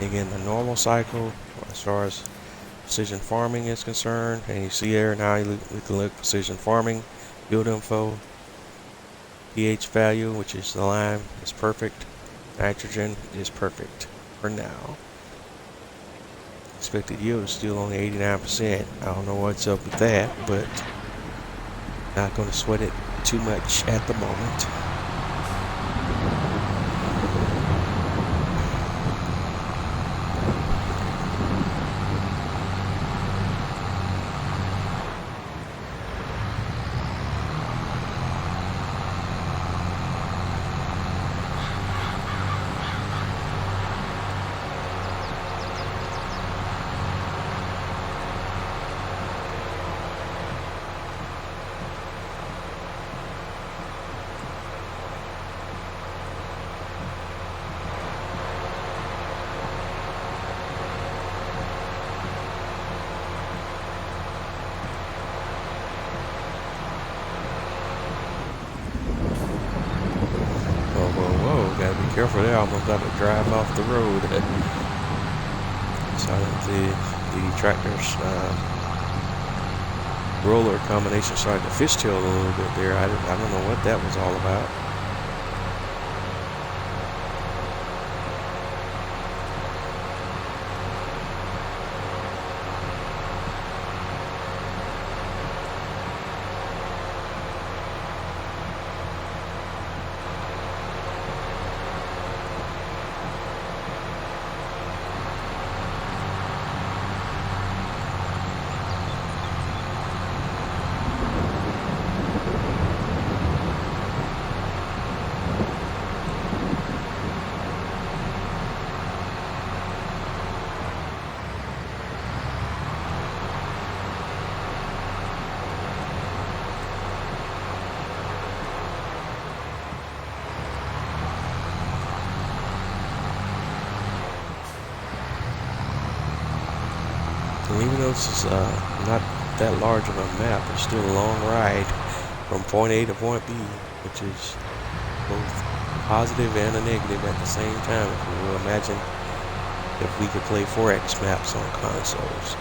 Again, the normal cycle as far as precision farming is concerned. And you see there now we can look precision farming, field info, pH value, which is the lime, is perfect. Nitrogen is perfect for now. Expected yield is still only 89%. I don't know what's up with that, but not going to sweat it too much at the moment. Gotta be careful there, almost got to drive off the road. So the tractor's roller combination started to fishtail a little bit there. I don't know what that was all about. And even though this is not that large of a map, it's still a long ride from point A to point B, which is both positive and a negative at the same time. If you will imagine if we could play 4X maps on consoles.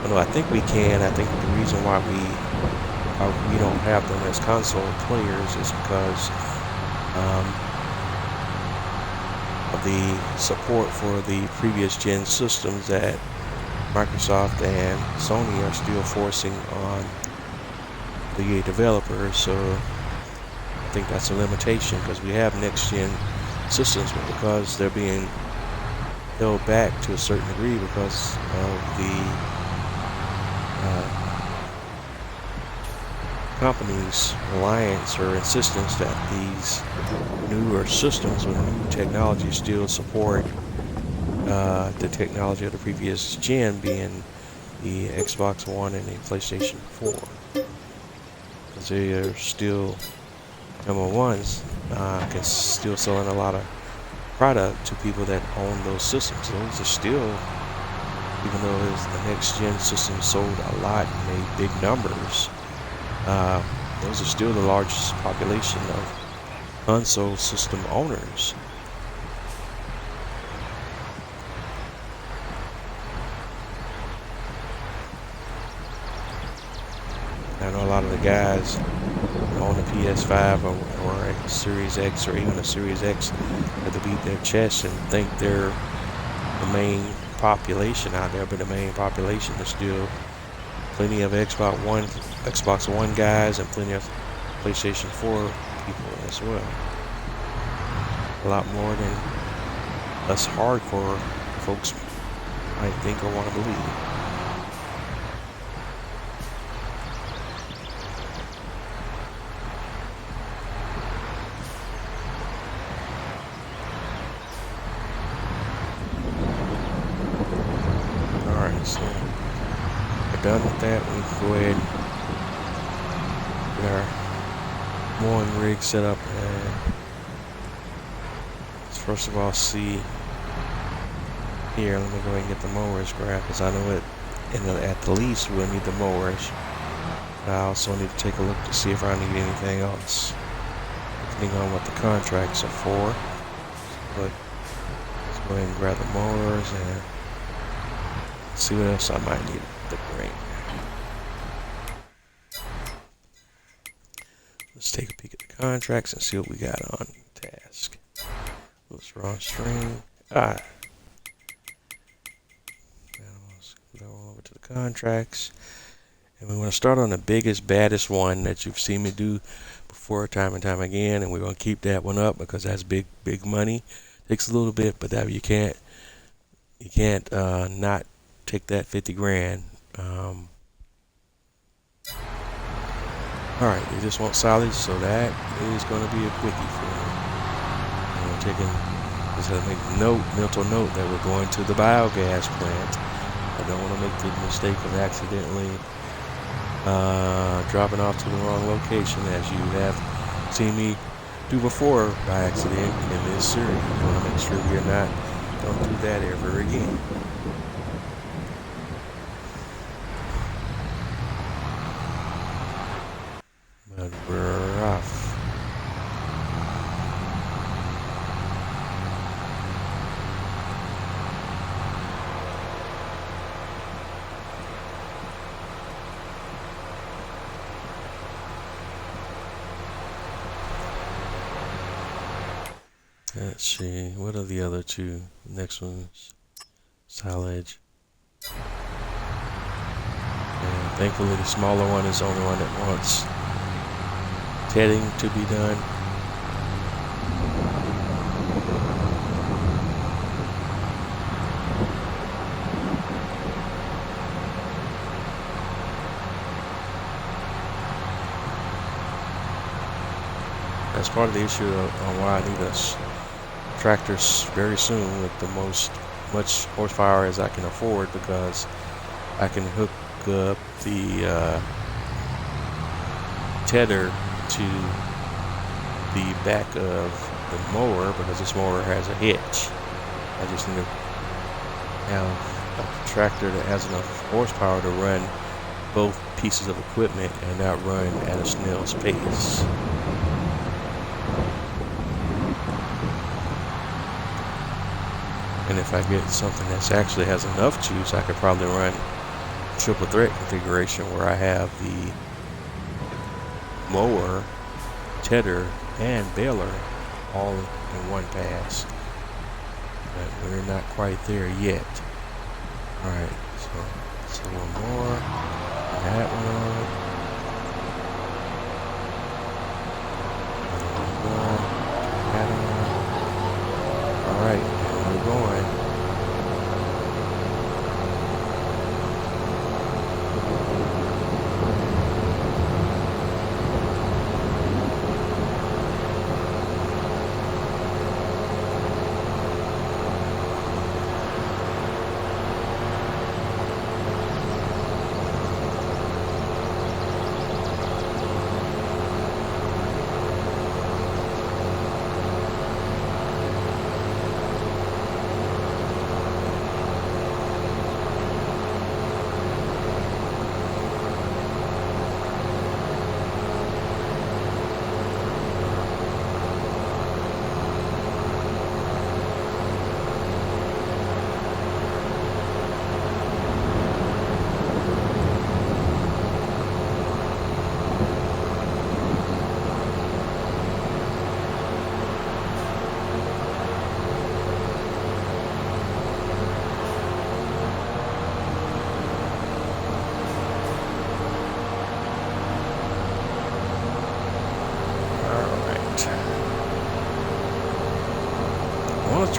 No, I think we can. I think the reason why we don't have them as console players is because of the support for the previous gen systems that Microsoft and Sony are still forcing on the developers. So I think that's a limitation because we have next gen systems, but because they're being held back to a certain degree because of the companies' reliance or insistence that these newer systems with new technology still support the technology of the previous gen, being the Xbox One and the PlayStation 4, because they are still number ones, can still selling a lot of product to people that own those systems. Those are still, even though the next gen system sold a lot and made big numbers, those are still the largest population of console system owners. I know a lot of the guys on the PS5 or a Series X or even a Series X that to beat their chest and think they're the main population out there, but the main population is still plenty of Xbox One guys and plenty of PlayStation 4 people as well. A lot more than us hardcore folks might think or want to believe. Alright, so we're done with that. We can go ahead and get our mooring rig set up, and let's first of all see here. Let me go ahead and get the mowers grabbed, because I know at the least we'll need the mowers. I also need to take a look to see if I need anything else, depending on what the contracts are for. But let's go ahead and grab the mowers and see what else I might need to bring. Let's take a peek at the contracts and see what we got on task. Let's raw string. Let's go over to the contracts. And we want to start on the biggest, baddest one that you've seen me do before time and time again. And we're going to keep that one up because that's big money. Takes a little bit, but that you can't not take that 50 grand. Alright, they just want solids, so that is going to be a quickie for me. Just have to make mental note that we're going to the biogas plant. I don't want to make the mistake of accidentally dropping off to the wrong location, as you have seen me do before by accident in this series. We want to make sure we don't do that ever again. But we're off. Let's see, what are the other two? Next one's silage. And thankfully the smaller one is the only one that wants tedding to be done. That's part of the issue on why I need a tractor very soon with the much horsepower as I can afford, because I can hook up the tether to the back of the mower, because this mower has a hitch. I just need to have a tractor that has enough horsepower to run both pieces of equipment and not run at a snail's pace. And if I get something that actually has enough juice, I could probably run triple threat configuration where I have the mower, tedder, and baler all in one pass. But we're not quite there yet. Alright, so one more. That one. That one. Alright, we're going.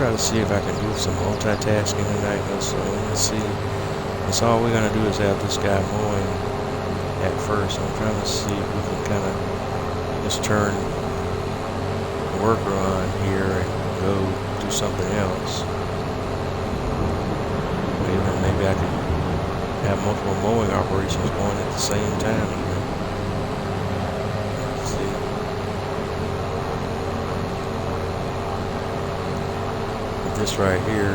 try to see if I can do some multitasking tonight. So let's see. That's all we're gonna do is have this guy mowing at first. I'm trying to see if we can kind of just turn the worker on here and go do something else. Maybe I could have multiple mowing operations going at the same time even. Let's see. But this right here,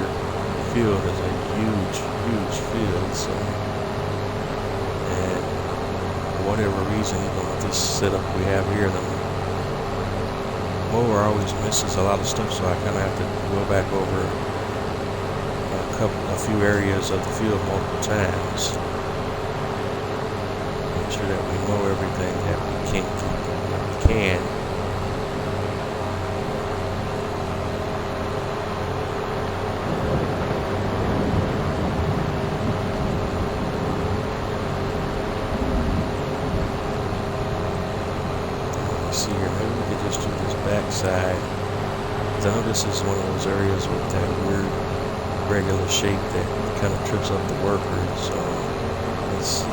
field is a huge field, so, and for whatever reason, even with this setup we have here, the mower always misses a lot of stuff, so I kind of have to go back over a few areas of the field multiple times. Make sure that we mow everything that we can. Let's see here, maybe we could just do this backside. I know this is one of those areas with that weird regular shape that kind of trips up the workers. So let's see.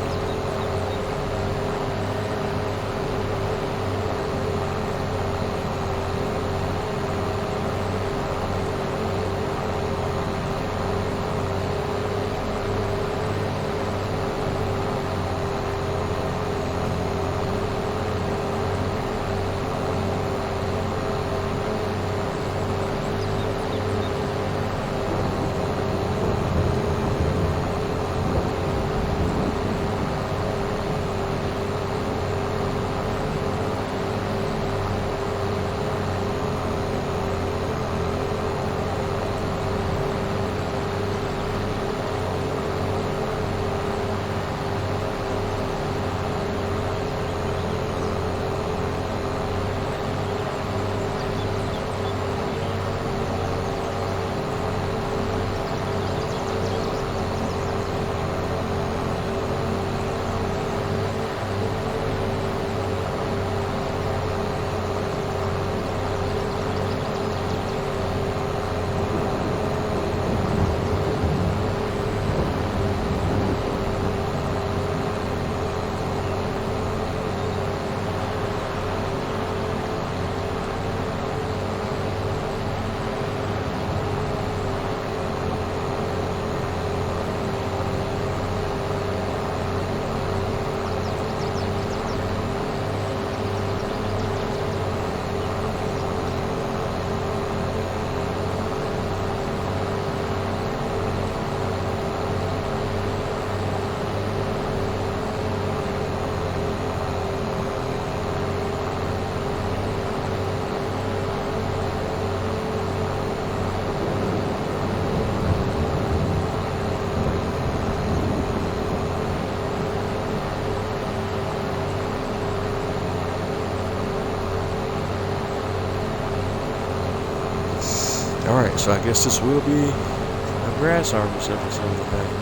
Alright, so I guess this will be a grass harvest episode tonight.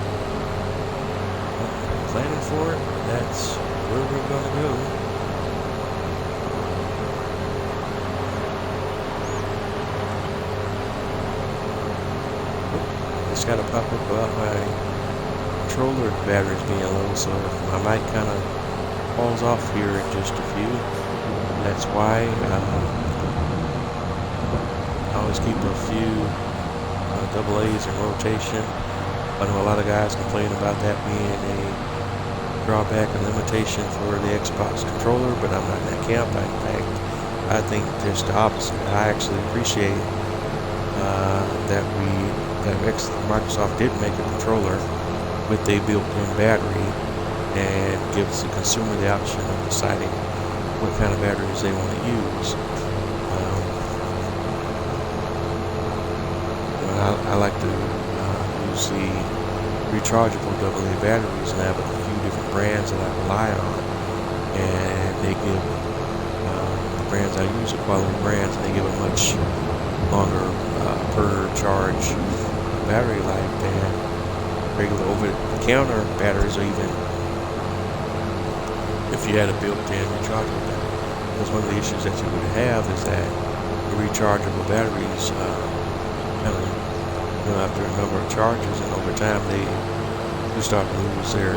Planning for it, that's where we're gonna go. Just gotta pop up about my controller batteries being low, so my mic kind of falls off here in just a few. That's why I always keep a few double A's in rotation. I know a lot of guys complain about that being a drawback and limitation for the Xbox controller, but I'm not in that camp. In fact, I think just the opposite. I actually appreciate that Microsoft did make a controller with a built-in battery and gives the consumer the option of deciding what kind of batteries they want to use. I like to use the rechargeable AA batteries, and I have a few different brands that I rely on, and they give the brands I use are quality brands, and they give a much longer per charge battery life than regular over-the-counter batteries, or even if you had a built-in rechargeable battery. Because one of the issues that you would have is that the rechargeable batteries kind of, after a number of charges, and over time they do start to lose their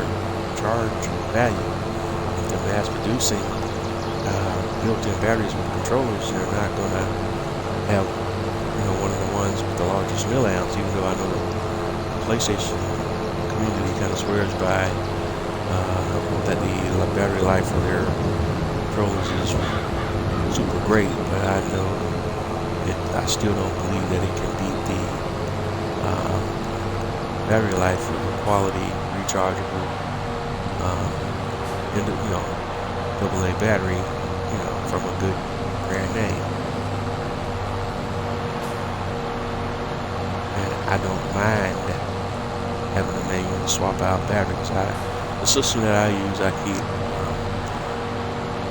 charge value. If they're mass producing built-in batteries with controllers, they're not going to have, one of the ones with the largest milliamps, even though I know the PlayStation community kind of swears by that the battery life for their controllers is super great, but I know I still don't believe that it can beat the battery life for the quality rechargeable AA battery, from a good brand name. And I don't mind having to manually swap out batteries. The system that I use, I keep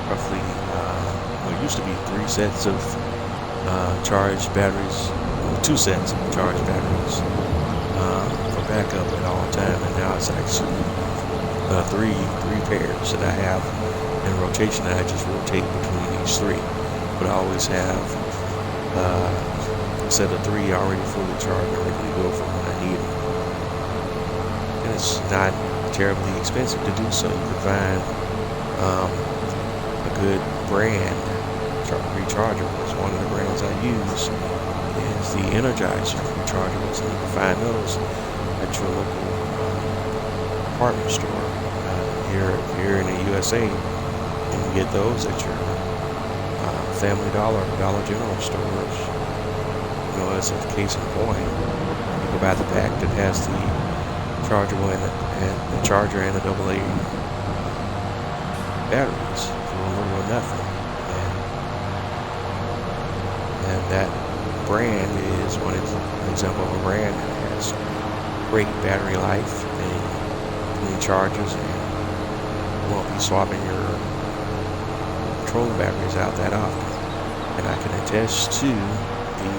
roughly, it used to be 3 sets of charged batteries, 2 sets of charged batteries for backup at all time, and now it's actually three pairs that I have in rotation. That I just rotate between these 3, but I always have a set of 3 already fully charged and ready to go for when I need them. And it's not terribly expensive to do so. You can find a good brand rechargeables. One of the brands I use is the Energizer rechargeables, and you can find those at your local department store. Here in the USA, you can get those at your Family Dollar, Dollar General stores. As a case in point, you go buy the pack that has the chargeable and the charger and the AA batteries for a little or nothing. And that brand is one example of a brand that has great battery life and clean charges, and you won't be swapping your controller batteries out that often. And I can attest to the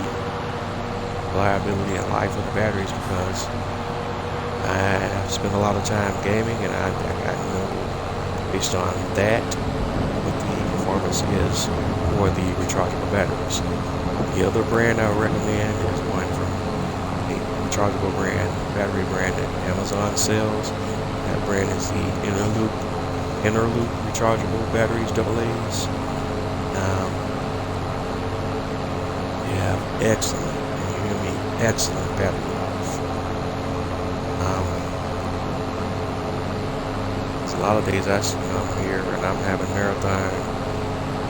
reliability and life of the batteries because I spend a lot of time gaming, and I know based on that what the performance is for the rechargeable batteries. The other brand I would recommend is one from a rechargeable brand, battery brand that Amazon sells. That brand is the Interloop rechargeable batteries, AA's. They have excellent battery life. There's a lot of days I come here and I'm having marathon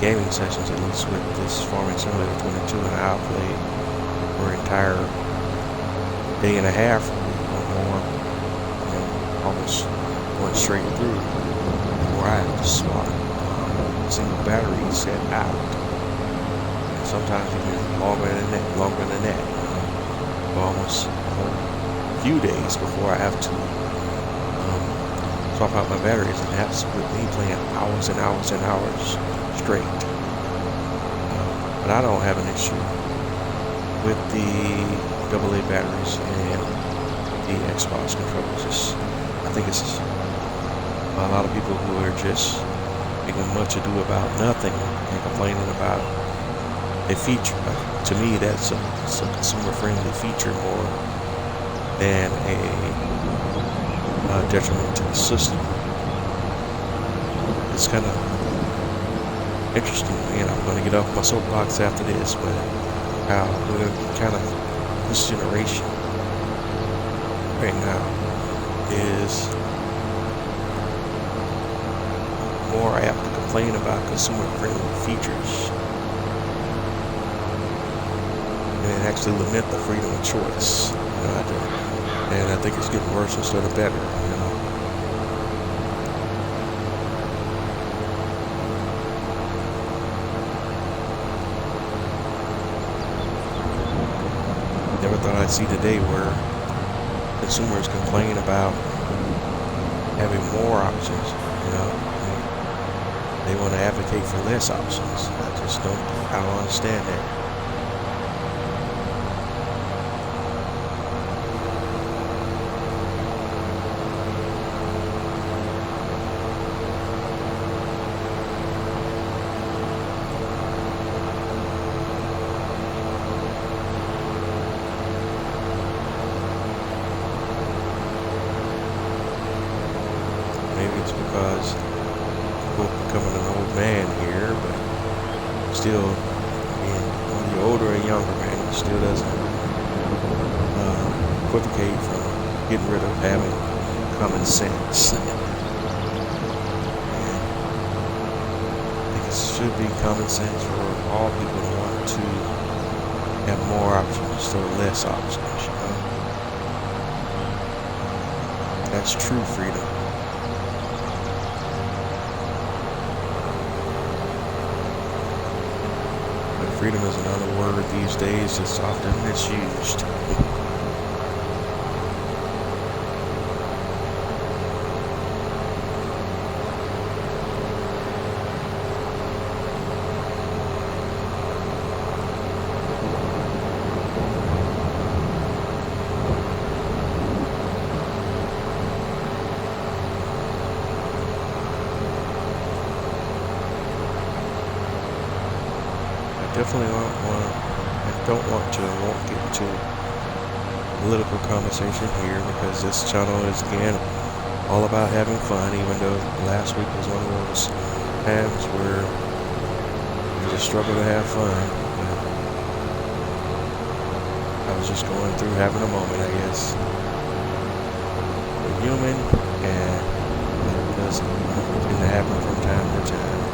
gaming sessions, at least with this Farming Simulator 22, and I'll play for an entire day and a half or more, almost going straight through before I have to swap single battery set out. And sometimes even longer than that, for almost a few days before I have to swap out my batteries, and that's with me playing hours and hours and hours straight. But I don't have an issue with the AA batteries and the Xbox controllers. I think it's a lot of people who are just making much ado about nothing and complaining about a feature. To me, that's a consumer-friendly feature more than a detriment to the system. It's kind of interesting, and I'm going to get off my soapbox after this, but we're kind of, this generation right now is more apt to complain about consumer-friendly features and actually lament the freedom of choice. And I think it's getting worse instead of better. Never thought I'd see the day where consumers complain about having more options. They want to advocate for less options. I don't understand that. Maybe it's because I'm becoming an old man here, but still, being when you're older and younger, man, it still doesn't equivocate from getting rid of having common sense. And I think it should be common sense for all people to want to have more options instead of less options, you know? That's true freedom. But freedom is another word these days that's often misused. Definitely don't want to won't get into political conversation here, because this channel is again all about having fun, even though last week was one of those times where we just struggle to have fun. But I was just going through having a moment, I guess. We're human, and it does tend to happen from time to time.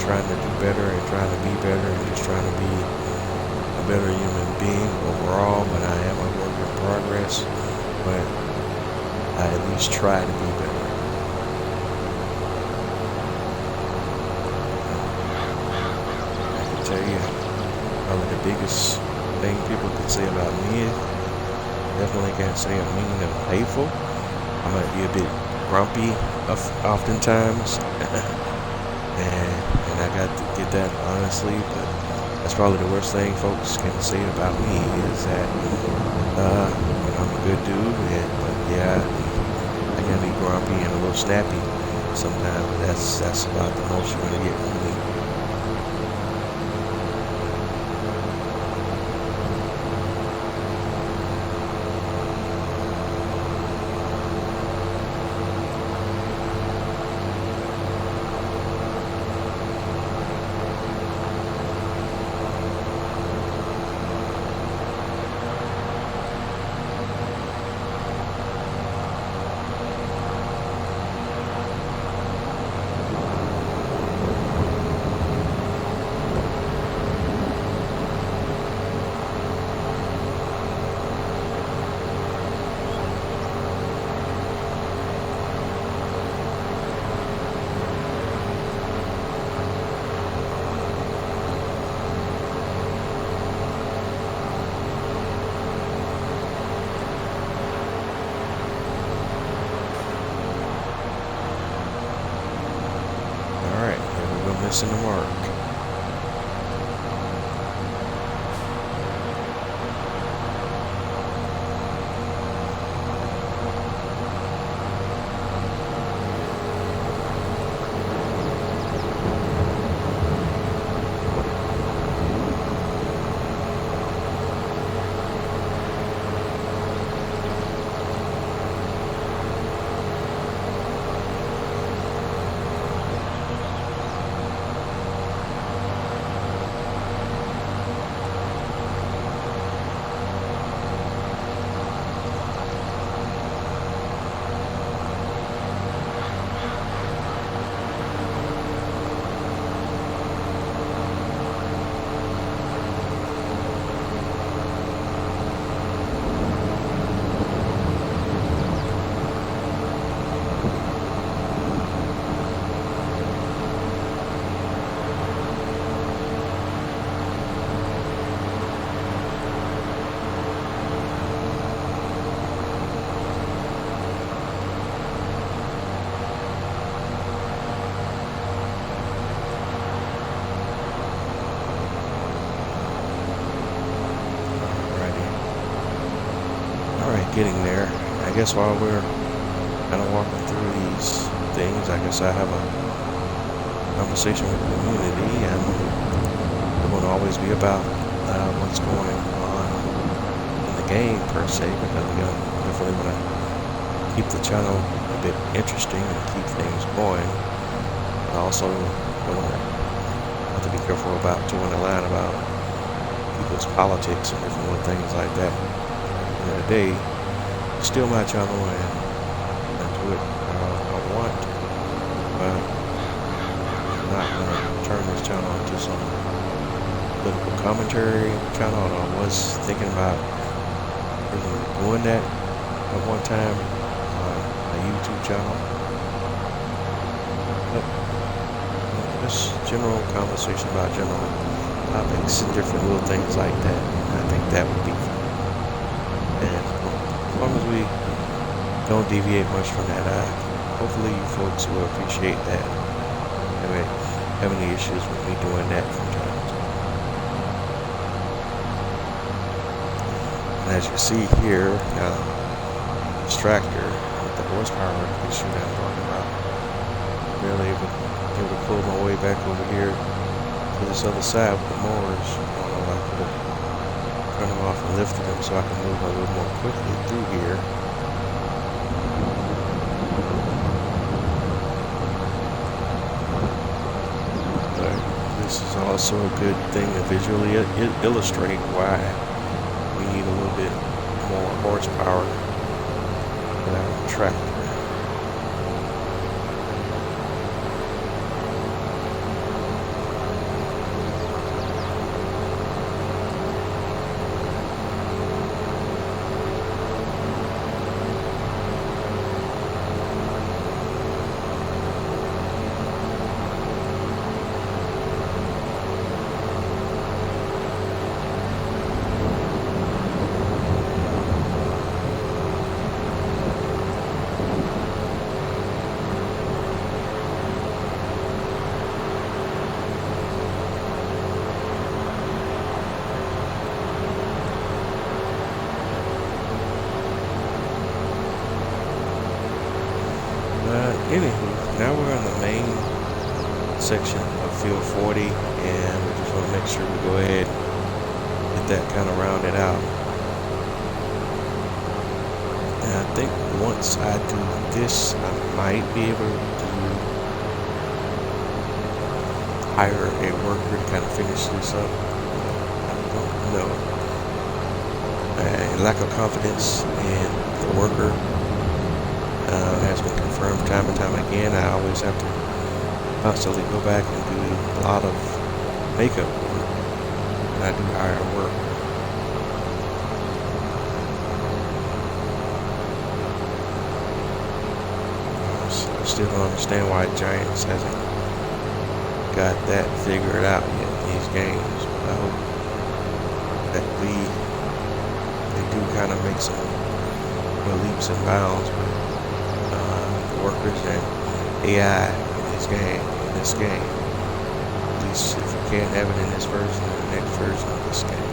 Trying to do better and trying to be better and just trying to be a better human being overall, but I am a work in progress, but I at least try to be better. I can tell you, probably the biggest thing people can say about me, definitely can't say I'm mean and hateful. I might be a bit grumpy oftentimes. And I got to get that honestly, but that's probably the worst thing folks can say about me is that I'm a good dude, but yeah, I can be grumpy and a little snappy sometimes, but that's about the most you're gonna get from me. Missing the mark. Getting there. I guess while we're kind of walking through these things, I guess I have a conversation with the community, and it won't always be about what's going on in the game per se, because we definitely want to keep the channel a bit interesting and keep things going. I also have to be careful about towing the line about people's politics and different things like that. At the end of the day, it's still my channel, and I do it how I want, but I'm not going to turn this channel into some political commentary channel. Although I was thinking about really doing that at one time on a YouTube channel, but just general conversation about general topics and different little things like that. And I think that would be fun. And as long as we don't deviate much from that, hopefully you folks will appreciate that. Have any issues with me doing that from time to time. And as you see here, this tractor with the horsepower issue that I'm talking about, I'm barely able to pull my way back over here to this other side with the mowers. I don't know if I could have turned them off and lifted them so I can move a little more quickly through here. But this is also a good thing to visually illustrate why we need a little bit more horsepower with our tractor. Anywho, now we're on the main section of field 40, and we just want to make sure we go ahead and get that kind of rounded out. And I think once I do this, I might be able to hire a worker to kind of finish this up. I don't know. Lack of confidence in the worker has been confirmed time and time again. I always have to constantly go back and do a lot of makeup work when I do hire work. I still don't understand why Giants hasn't got that figured out yet in these games. But I hope that they do kind of make some leaps and bounds with workers and AI in this game. At least if you can't have it in this version, in the next version of this game.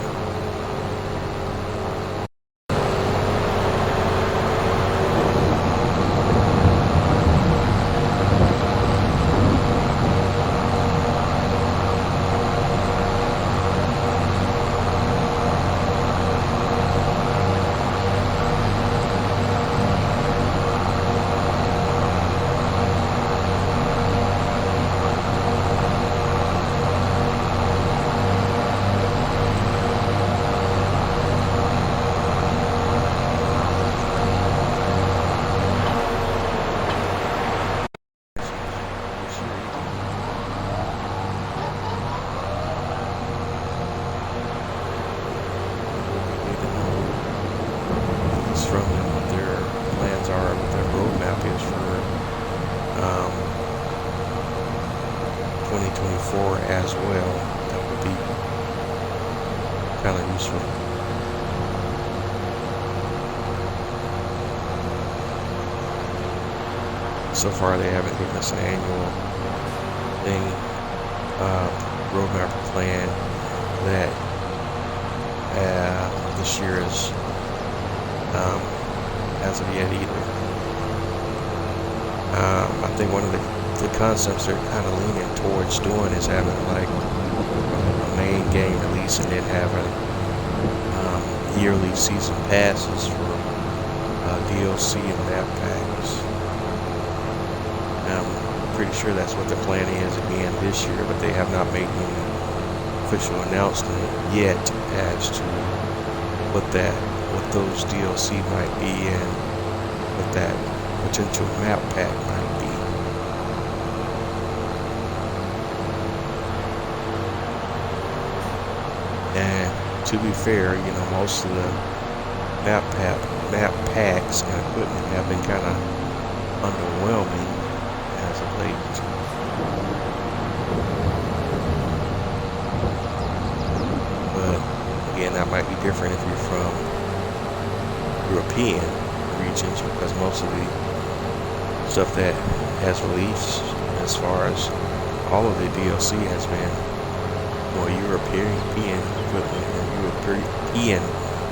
From them what their plans are, what their roadmap is for 2024 as well. That would be kind of useful. So far they haven't given us an annual thing, roadmap plan that this year is as of yet either. I think one of the concepts they're kind of leaning towards doing is having like a main game release and then having yearly season passes for DLC and map packs. I'm pretty sure that's what the plan is again this year, but they have not made any official announcement yet as to what those DLC might be and what that potential map pack might be. And to be fair, you know, most of the map packs and equipment have been kind of underwhelming as of late. But again, that might be different if you're from European regions, because most of the stuff that has released as far as all of the DLC has been more European equipment or European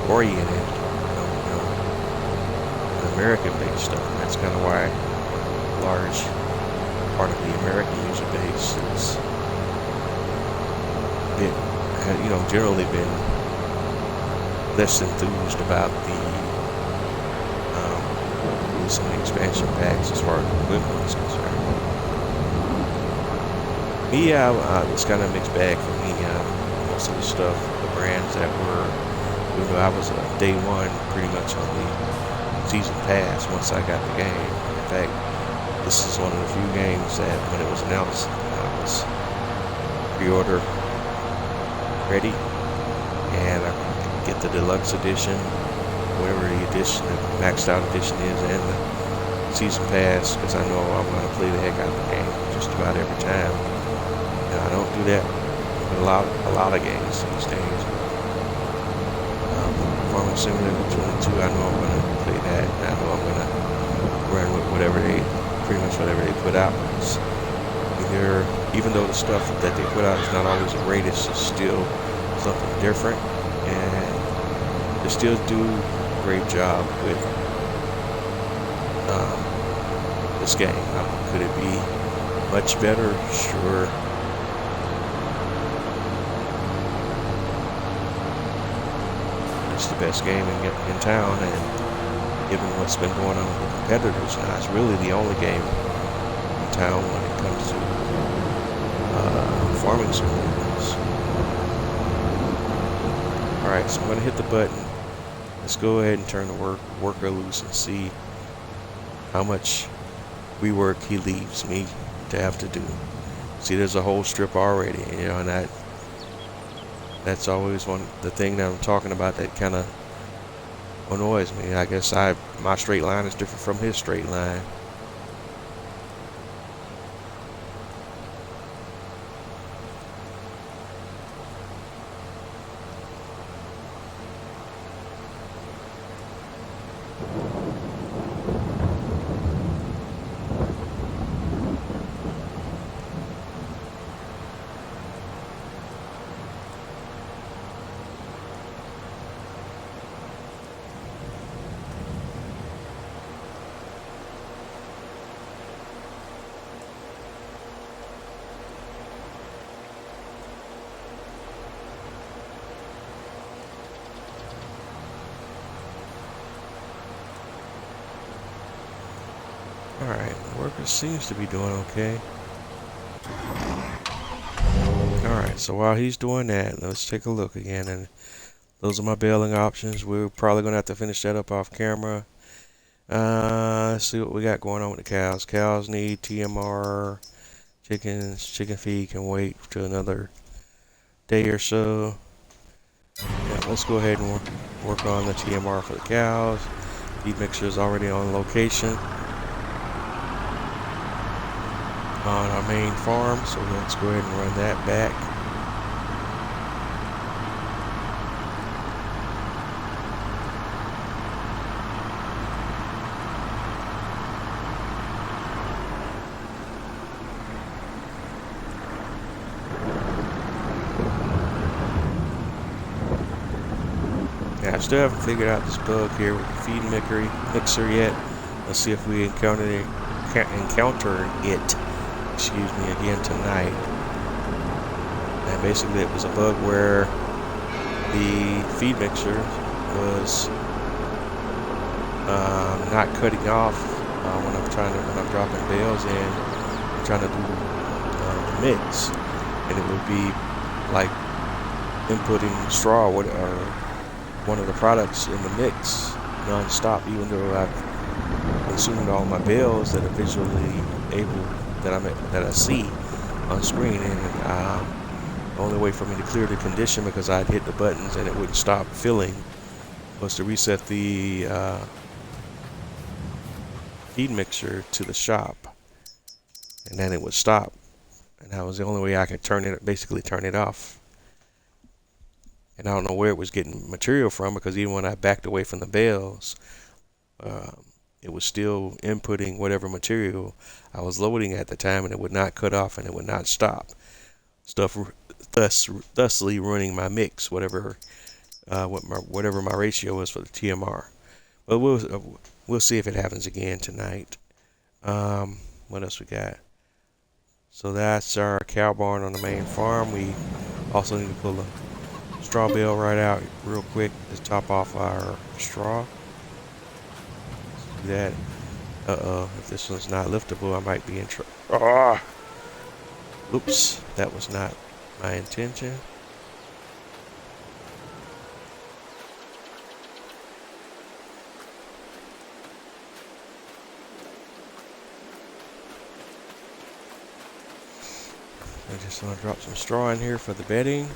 oriented, American-based stuff. And that's kind of why a large part of the American user base is generally been less enthused about the recent expansion packs as far as equipment is concerned. Me, it's kind of a mixed bag for me. Most of the stuff, the brands that were, even though I was day one pretty much on the season pass once I got the game. In fact, this is one of the few games that when it was announced, I was pre-order ready, and I could get the deluxe edition, whatever the edition, the maxed out edition is, and the season pass, because I know I'm going to play the heck out of the game just about every time. And I don't do that with a lot of games these days. Farming Simulator 22, I know I'm going to play that, and I know I'm going to run with pretty much whatever they put out. Even though the stuff that they put out is not always the greatest, it's still something different, and they still do a great job with this game. Could it be much better? Sure. It's the best game in town, and given what's been going on with the competitors now, it's really the only game in town when it comes to farming simulators. Alright, so I'm going to hit the button. Let's go ahead and turn the worker loose and see how much rework he leaves me to have to do. See, there's a whole strip already, and that's always the thing that I'm talking about that kind of annoys me. I guess my straight line is different from his straight line. Alright, the worker seems to be doing okay. Alright, so while he's doing that, let's take a look again. And those are my baling options. We're probably going to have to finish that up off camera. Let's see what we got going on with the cows. Cows need TMR. Chicken feed can wait to another day or so. Yeah, let's go ahead and work on the TMR for the cows. Feed mixture is already on location on our main farm, so let's go ahead and run that back. Yeah, I still haven't figured out this bug here with the feed mixer yet. Let's see if we encounter it again tonight. And basically it was a bug where the feed mixer was not cutting off when I'm dropping bales in, I'm trying to do the mix, and it would be like inputting straw or one of the products in the mix non-stop, even though I've consumed all my bales that are visually able that I see on screen, and the only way for me to clear the condition, because I'd hit the buttons and it wouldn't stop filling, was to reset the feed mixer to the shop, and then it would stop, and that was the only way I could basically turn it off. And I don't know where it was getting material from, because even when I backed away from the bales, it was still inputting whatever material I was loading at the time, and it would not cut off and it would not stop. Thusly ruining my mix, whatever my ratio is for the TMR. But we'll see if it happens again tonight. What else we got? So that's our cow barn on the main farm. We also need to pull a straw bale right out real quick to top off our straw. Let's do that. If this one's not liftable, I might be in trouble. Oops, that was not my intention. I just want to drop some straw in here for the bedding.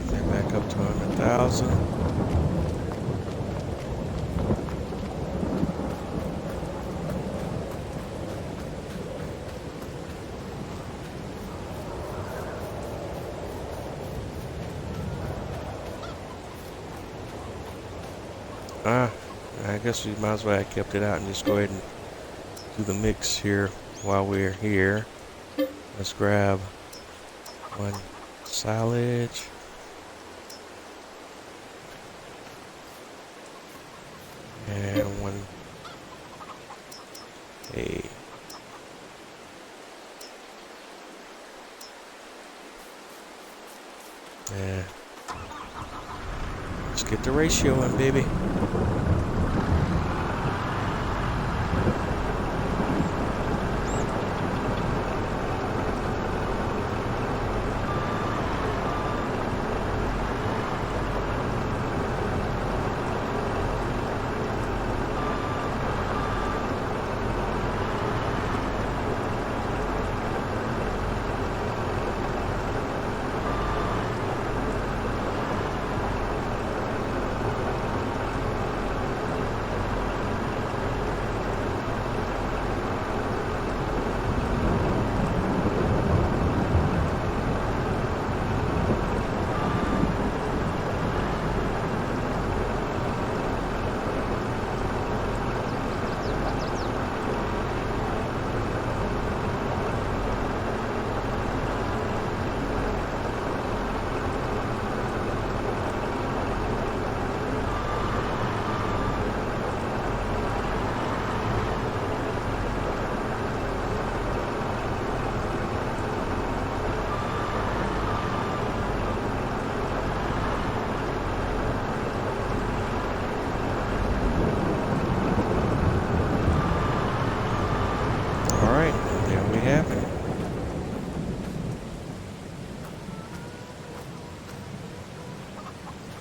Then back up to 100,000. I guess we might as well have kept it out and just go ahead and do the mix here while we're here. Let's grab one silage. And one hay. Yeah. Let's get the ratio in, baby.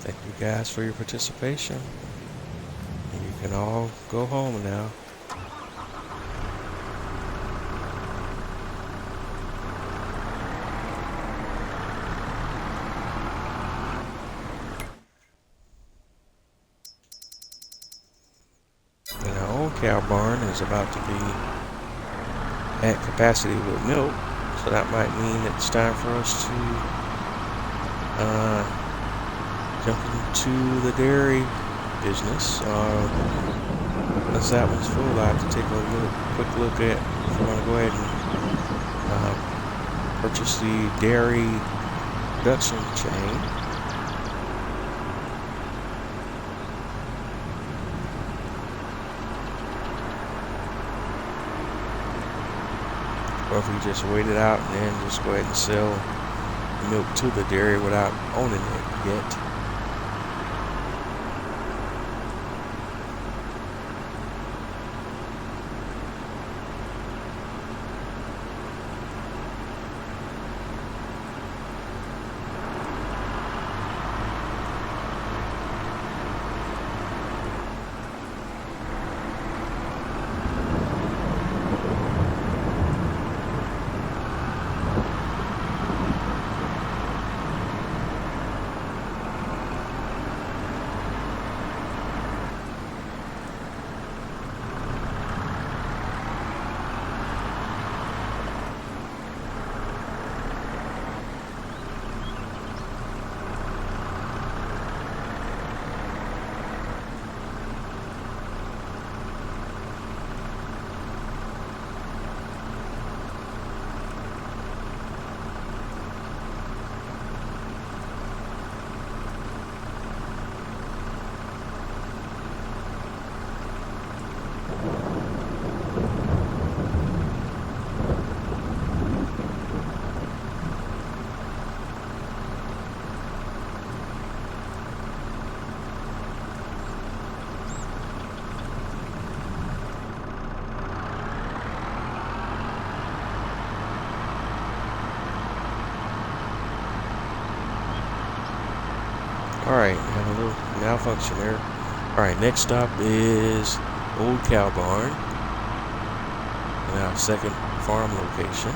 Thank you guys for your participation. And you can all go home now. And our old cow barn is about to be at capacity with milk, so that might mean it's time for us to jump into the dairy business. Once that one's full, I have to take a quick look at if I want to go ahead and purchase the dairy production chain. or if we just wait it out and then just go ahead and sell milk to the dairy without owning it yet. Alright, have a little malfunction there. Alright, next stop is Old Cow Barn. And our second farm location.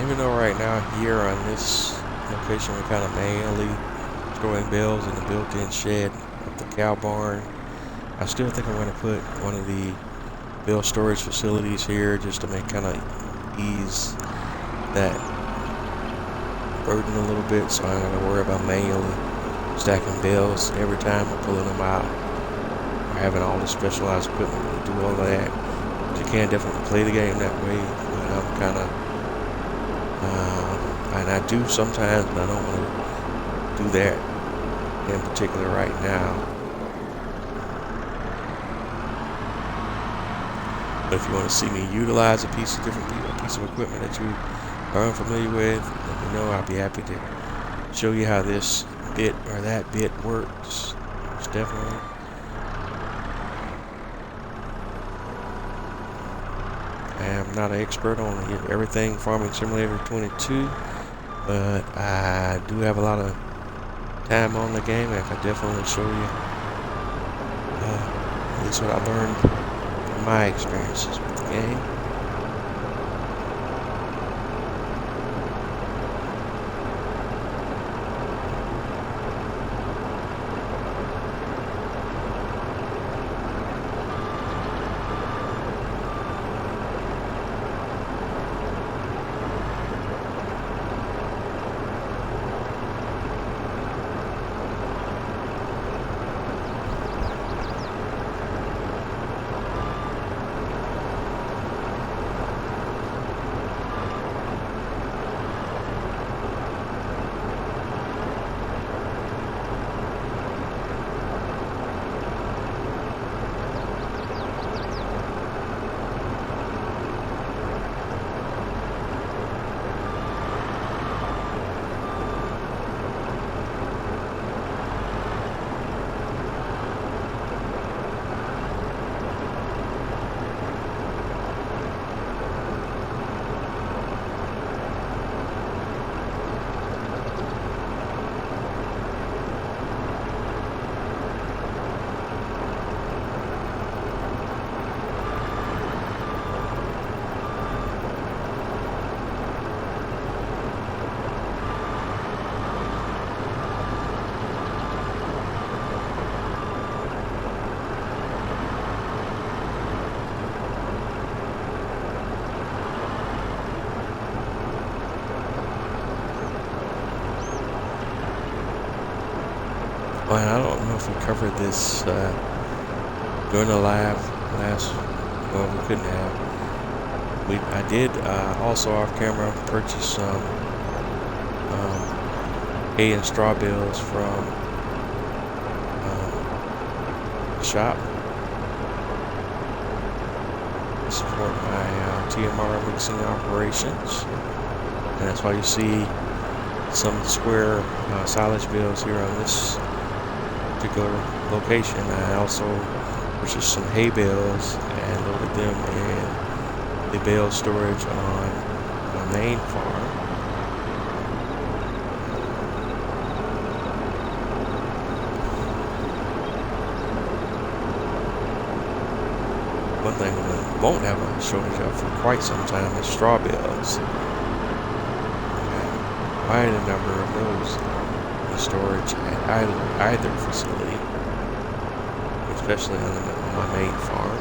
Even though right now here on this location we're kind of manually throwing bales in the built-in shed of the cow barn, I still think I'm going to put one of the bale storage facilities here just to make kind of ease that burden a little bit, so I'm going to worry about manually stacking bales every time we're pulling them out, or having all the specialized equipment to do all of that. But you can definitely play the game that way, but I'm kind of and I do sometimes, but I don't want to do that in particular right now. But if you want to see me utilize a piece of equipment that you are unfamiliar with, let me know. I'll be happy to show you how this bit or that bit works. It's definitely. I'm not an expert on everything Farming Simulator 22, but I do have a lot of time on the game, and I can definitely show you at least what I learned from my experiences with the game. Well, I don't know if we covered this during the live last. Well, we couldn't have. I did also off camera purchase some hay and straw bales from the shop to support my TMR mixing operations, and that's why you see some square silage bales here on this particular location. I also purchased some hay bales and loaded them in the bale storage on my main farm. One thing we won't have a shortage of for quite some time is straw bales. Quite a number of those in storage at either facility, especially on my main farm.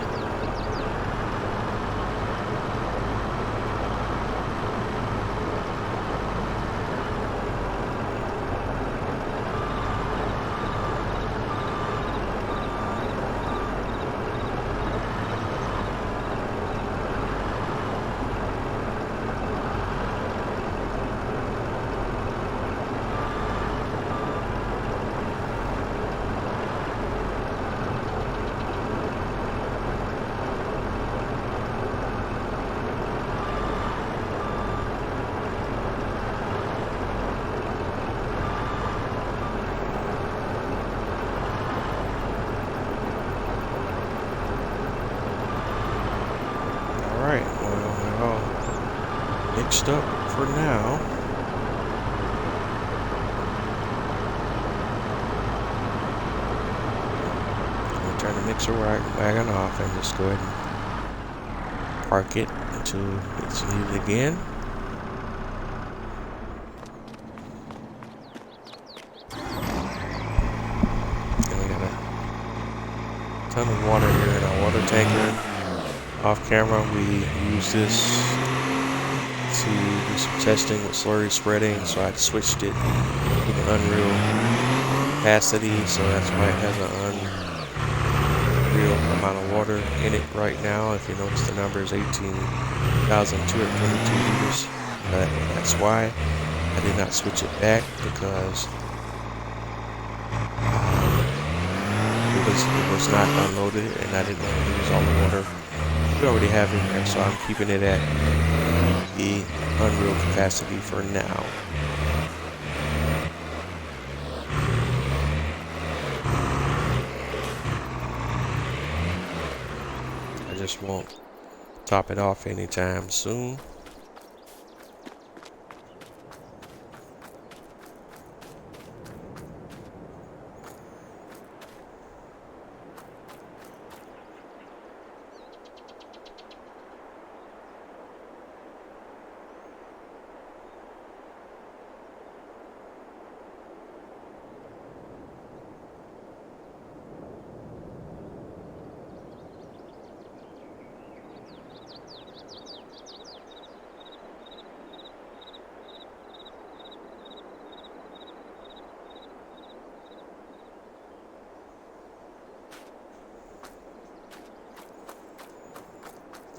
Mixed up for now. I'm going to turn the mixer wagon off and just go ahead and park it until it's needed again. And we got a ton of water here in our water tanker. Off camera, we use this to do some testing with slurry spreading, so I switched it to the unreal capacity, so that's why it has an unreal amount of water in it right now. If you notice, the number is 18,222 liters. That's why I did not switch it back, because it was not unloaded and I didn't want to use all the water we already have in there, so I'm keeping it at the unreal capacity for now. I just won't top it off anytime soon.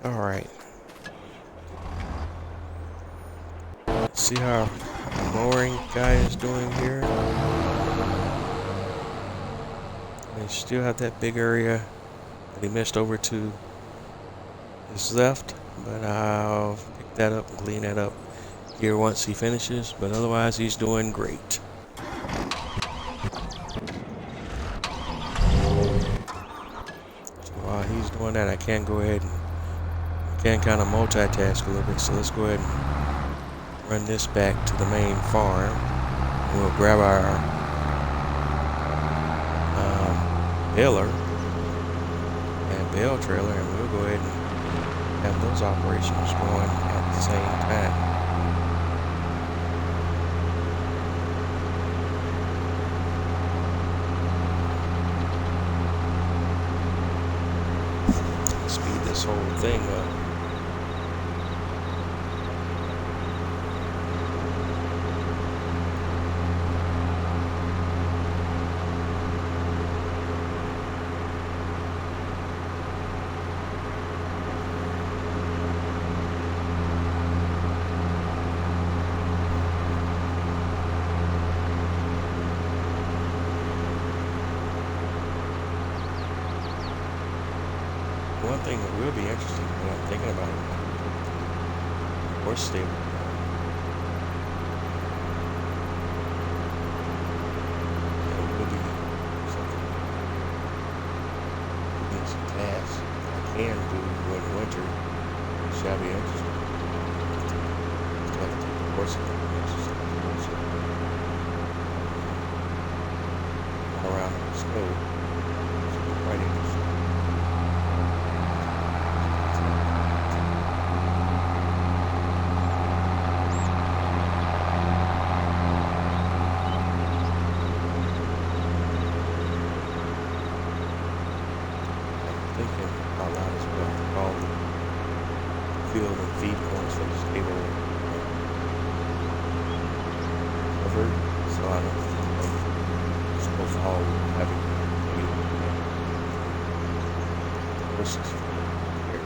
All right. Let's see how the mowing guy is doing here. They still have that big area that he missed over to his left, but I'll pick that up and clean that up here once he finishes. But otherwise, he's doing great. So while he's doing that, I can go ahead and kind of multitask a little bit, so let's go ahead and run this back to the main farm. We'll grab our baler and bale trailer, and we'll go ahead and have those operations going at the same time. Speed this whole thing up. one thing that will be interesting when I'm thinking about it, horse stable. That will be something. Need some tasks I can do during the winter. Shall be interesting. Still have to take the horse all around the snow. It's quite interesting. Thinking out loud as well. All the field and feed points for the stable covered, so I don't think of snowfall having horses here.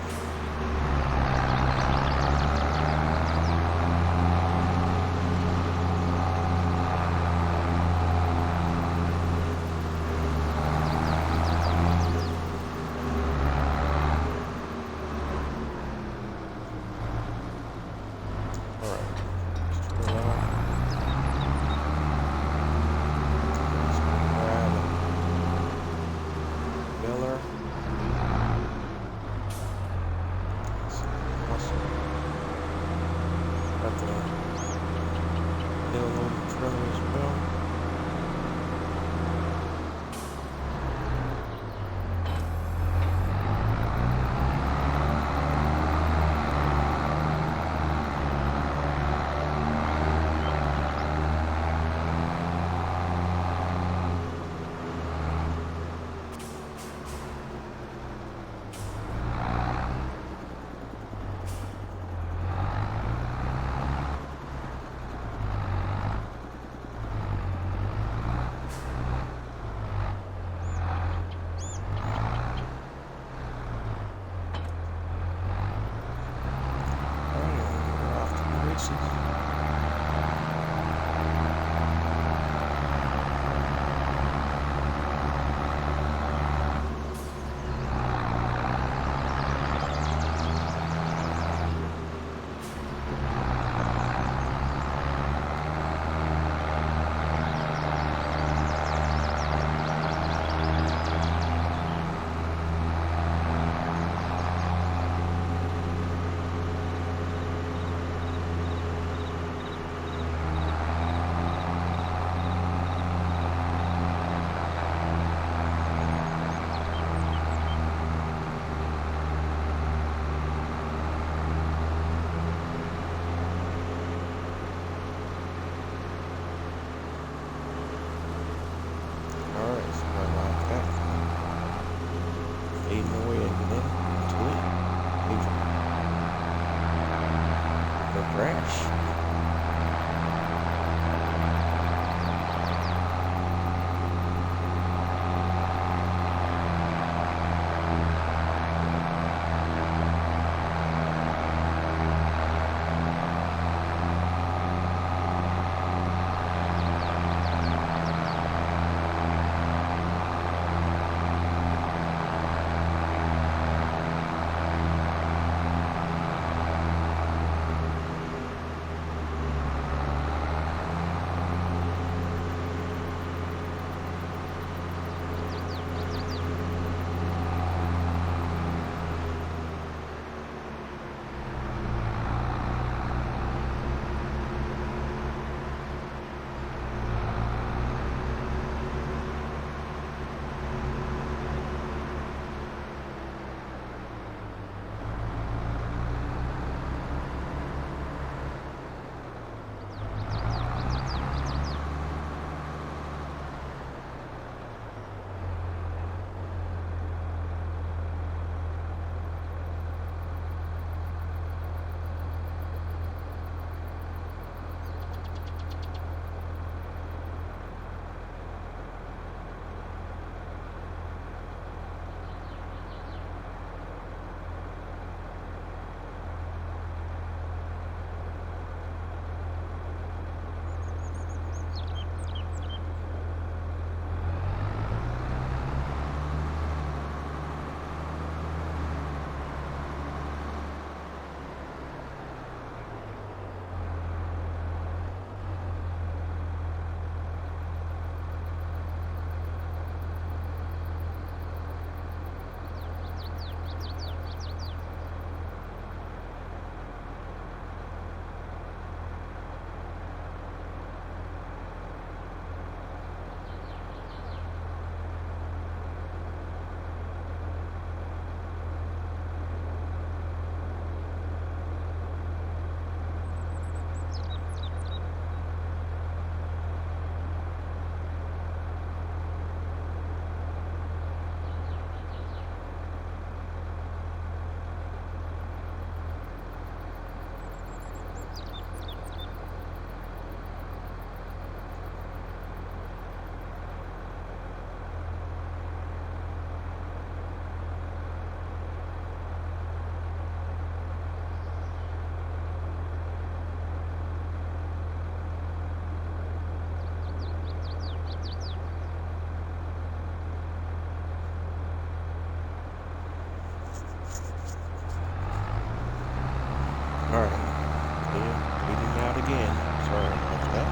Alright. Yeah, bleeding out again. Sorry about that.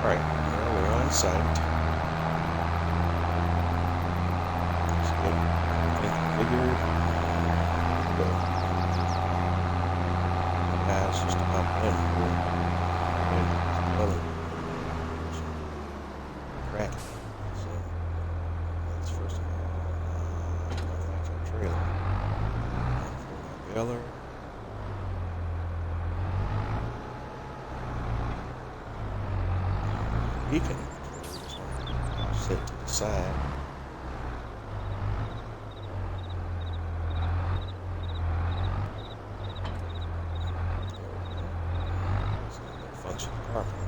Alright, now we're on site. Let's get everything configured. Go. The guy's just about done here. And well, crack. So let's first of all analyze our trailer. For my baler. Beacon. Set to the side. So it functions properly.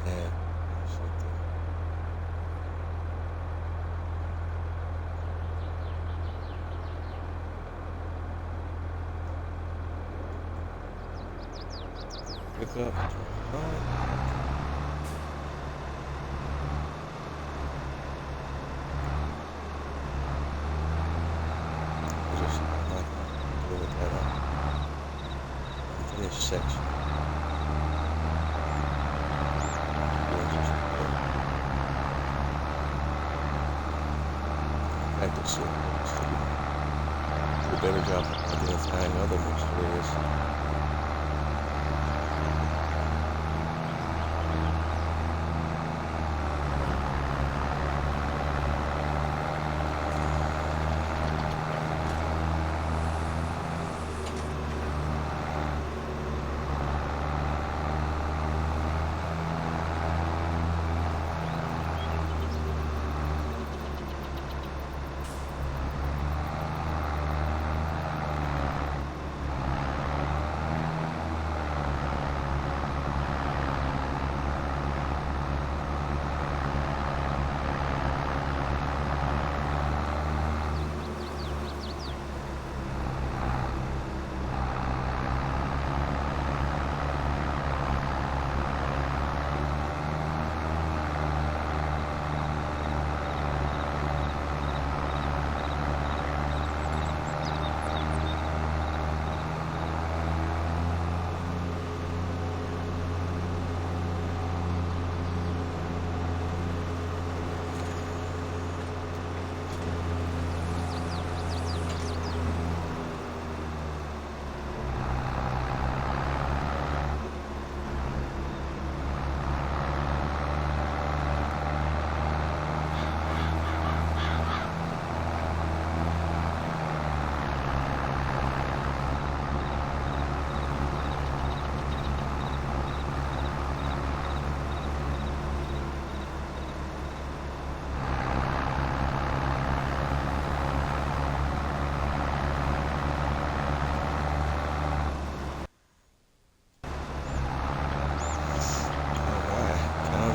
And set the pick up, turn it on. Unfinished section. Practice it. Do a better job of identifying other mixed areas.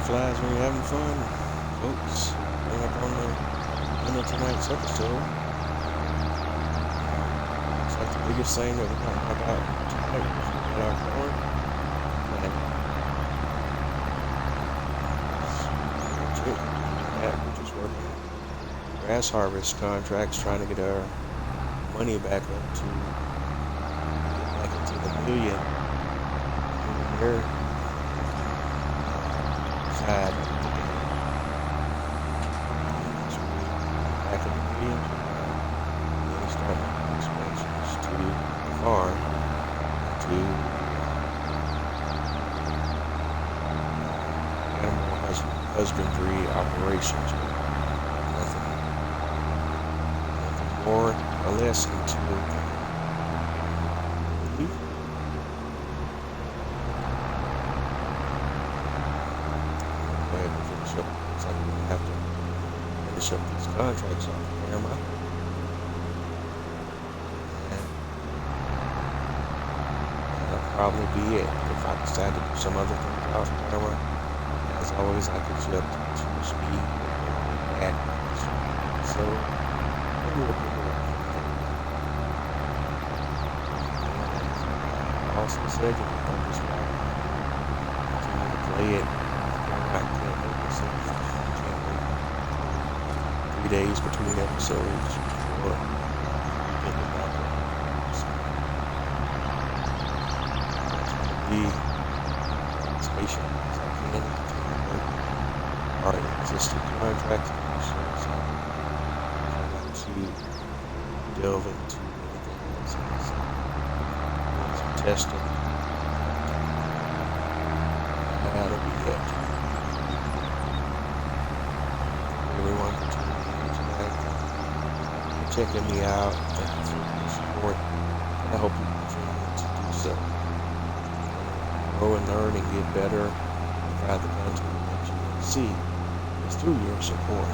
Flies when you're having fun, folks. Coming up on the end of tonight's episode. It's like the biggest thing that we're talking about tonight is we got our corn planted. That's it. That we're just working grass harvest contracts, trying to get our money back up to get back into the million. Here. Back in the medium, then start making expansions to the farm, to animal husbandry operations. Nothing more or less until looks like we're going to have to finish up these contracts off camera. And that'll probably be it. If I decide to do some other things off camera, as always, I can jump to speed and so maybe we'll pick it up. I also said you can just continue to play it. Can't wait 3 days between episodes before we get it back. the station as I can to our existing contracts to delve into anything else some testing. That'll be it. Everyone for tuning in tonight, checking me out. Thank you for your support. And I hope you continue to do so. Grow and learn and get better. Provide the content that you want to see is through your support.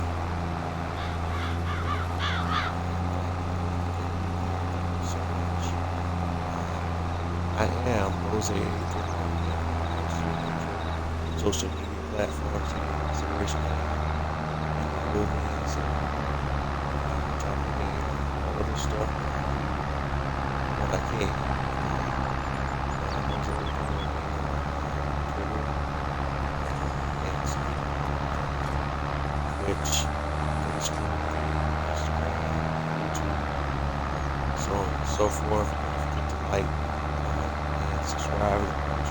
So much. I am Jose, social media platforms and consideration and movements and trying to gain all of this stuff when I can. Which Facebook, Instagram, YouTube, so on and so forth. Don't forget to like, comment, and subscribe if you like.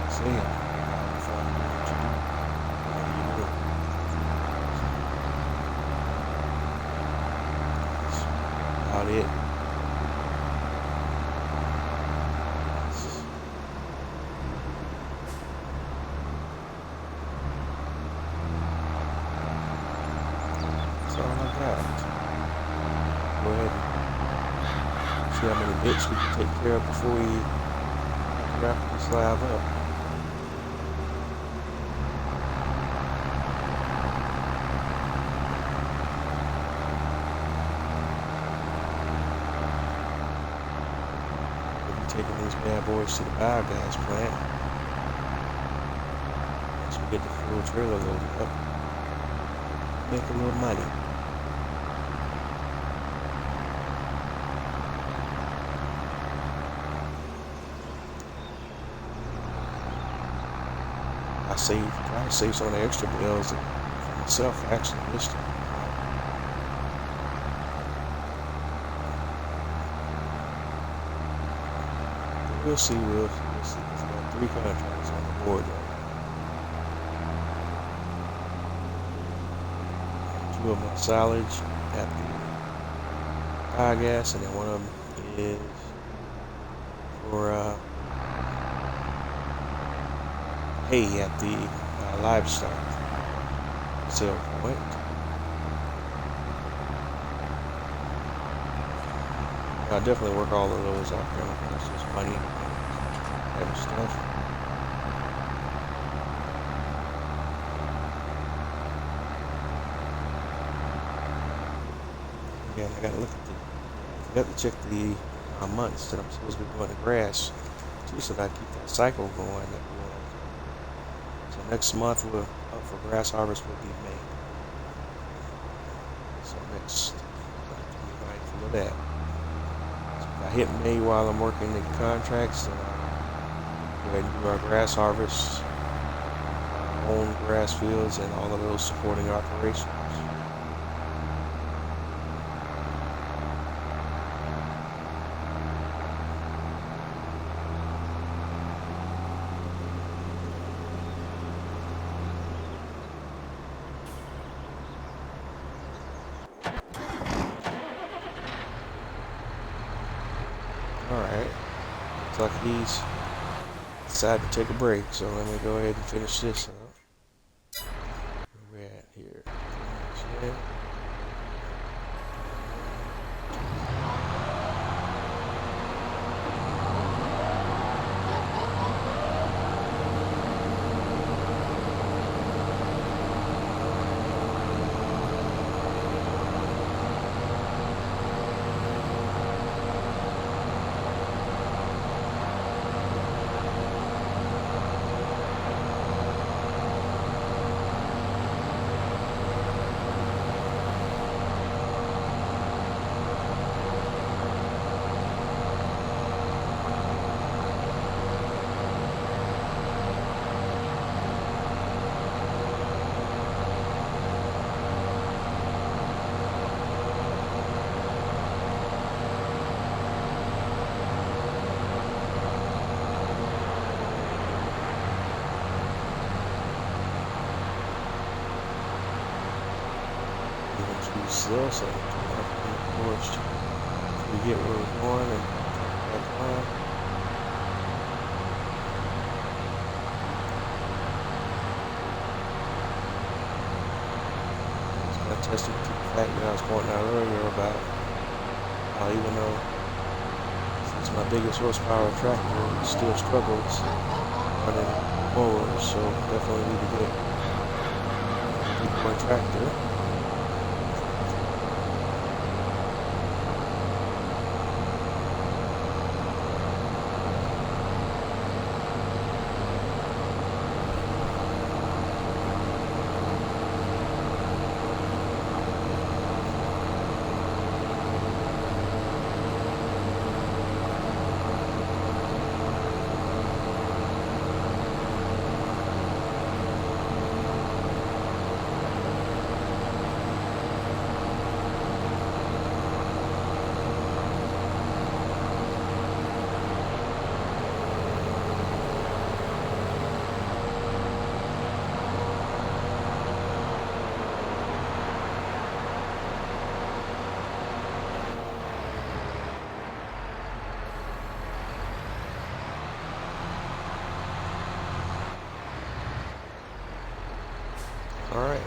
See ya. Have fun doing what you do. Whatever you do. That's about it. That's all I got. Go ahead and see how many bits we can take care of before we wrap this live up. We'll be taking these bad boys to the biogas plant once we get the full trailer loaded up. Make a little money. Try to save some of the extra bills for myself actually this time. We'll see. We'll see. There's about 3 contracts on the board right now. 2 of them are silage at the biogas, and then one of them is for hay at the livestock sale point. I'll definitely work all of those out there. That's just money and stuff. Again, I gotta look at I forgot to check the months that I'm supposed to be doing the grass too, so that I keep that cycle going. So next month we're up for grass harvest will be May. So next, I have to be mindful of that. So if I hit May while I'm working the contracts, then I'll go ahead and do our grass harvest, our own grass fields, and all of those supporting operations. Alright, looks like he's decided to take a break, so let me go ahead and finish this up. Where we at here? still so of course we get where we're going and that plan. It's kind of testament to the fact that I was pointing out earlier about how even though it's my biggest horsepower tractor, it still struggles running mowers, so definitely need to get a big boy tractor. Alright.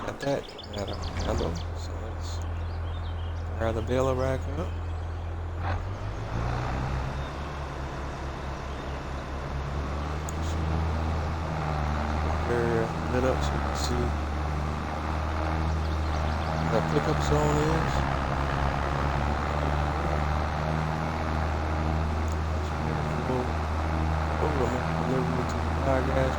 Got that. Got a handle. So let's fire the baler rack up. Area lit up so you can see what that pickup zone is. Delivery to the podcast.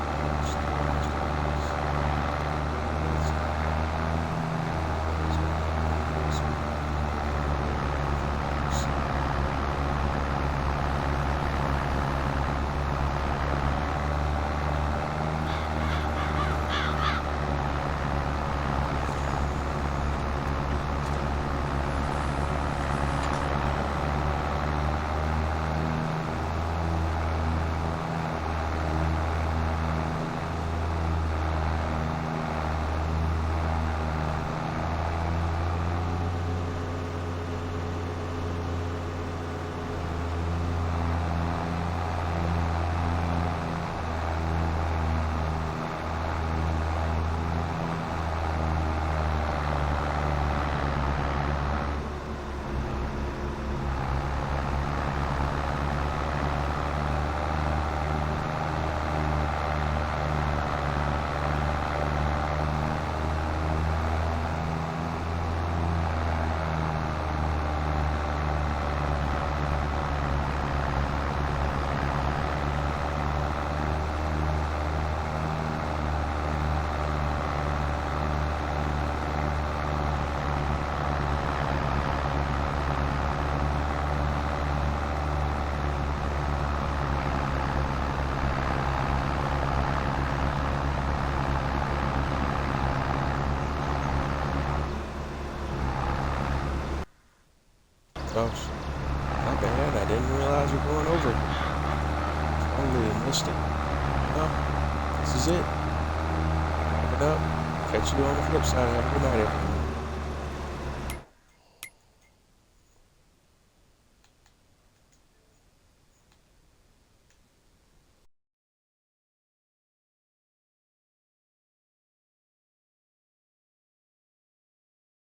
Gosh, my bad. I didn't realize you're going over. Totally missed it. Well, this is it. Wrap it up. Catch you on the flip side. Have a good night, everyone.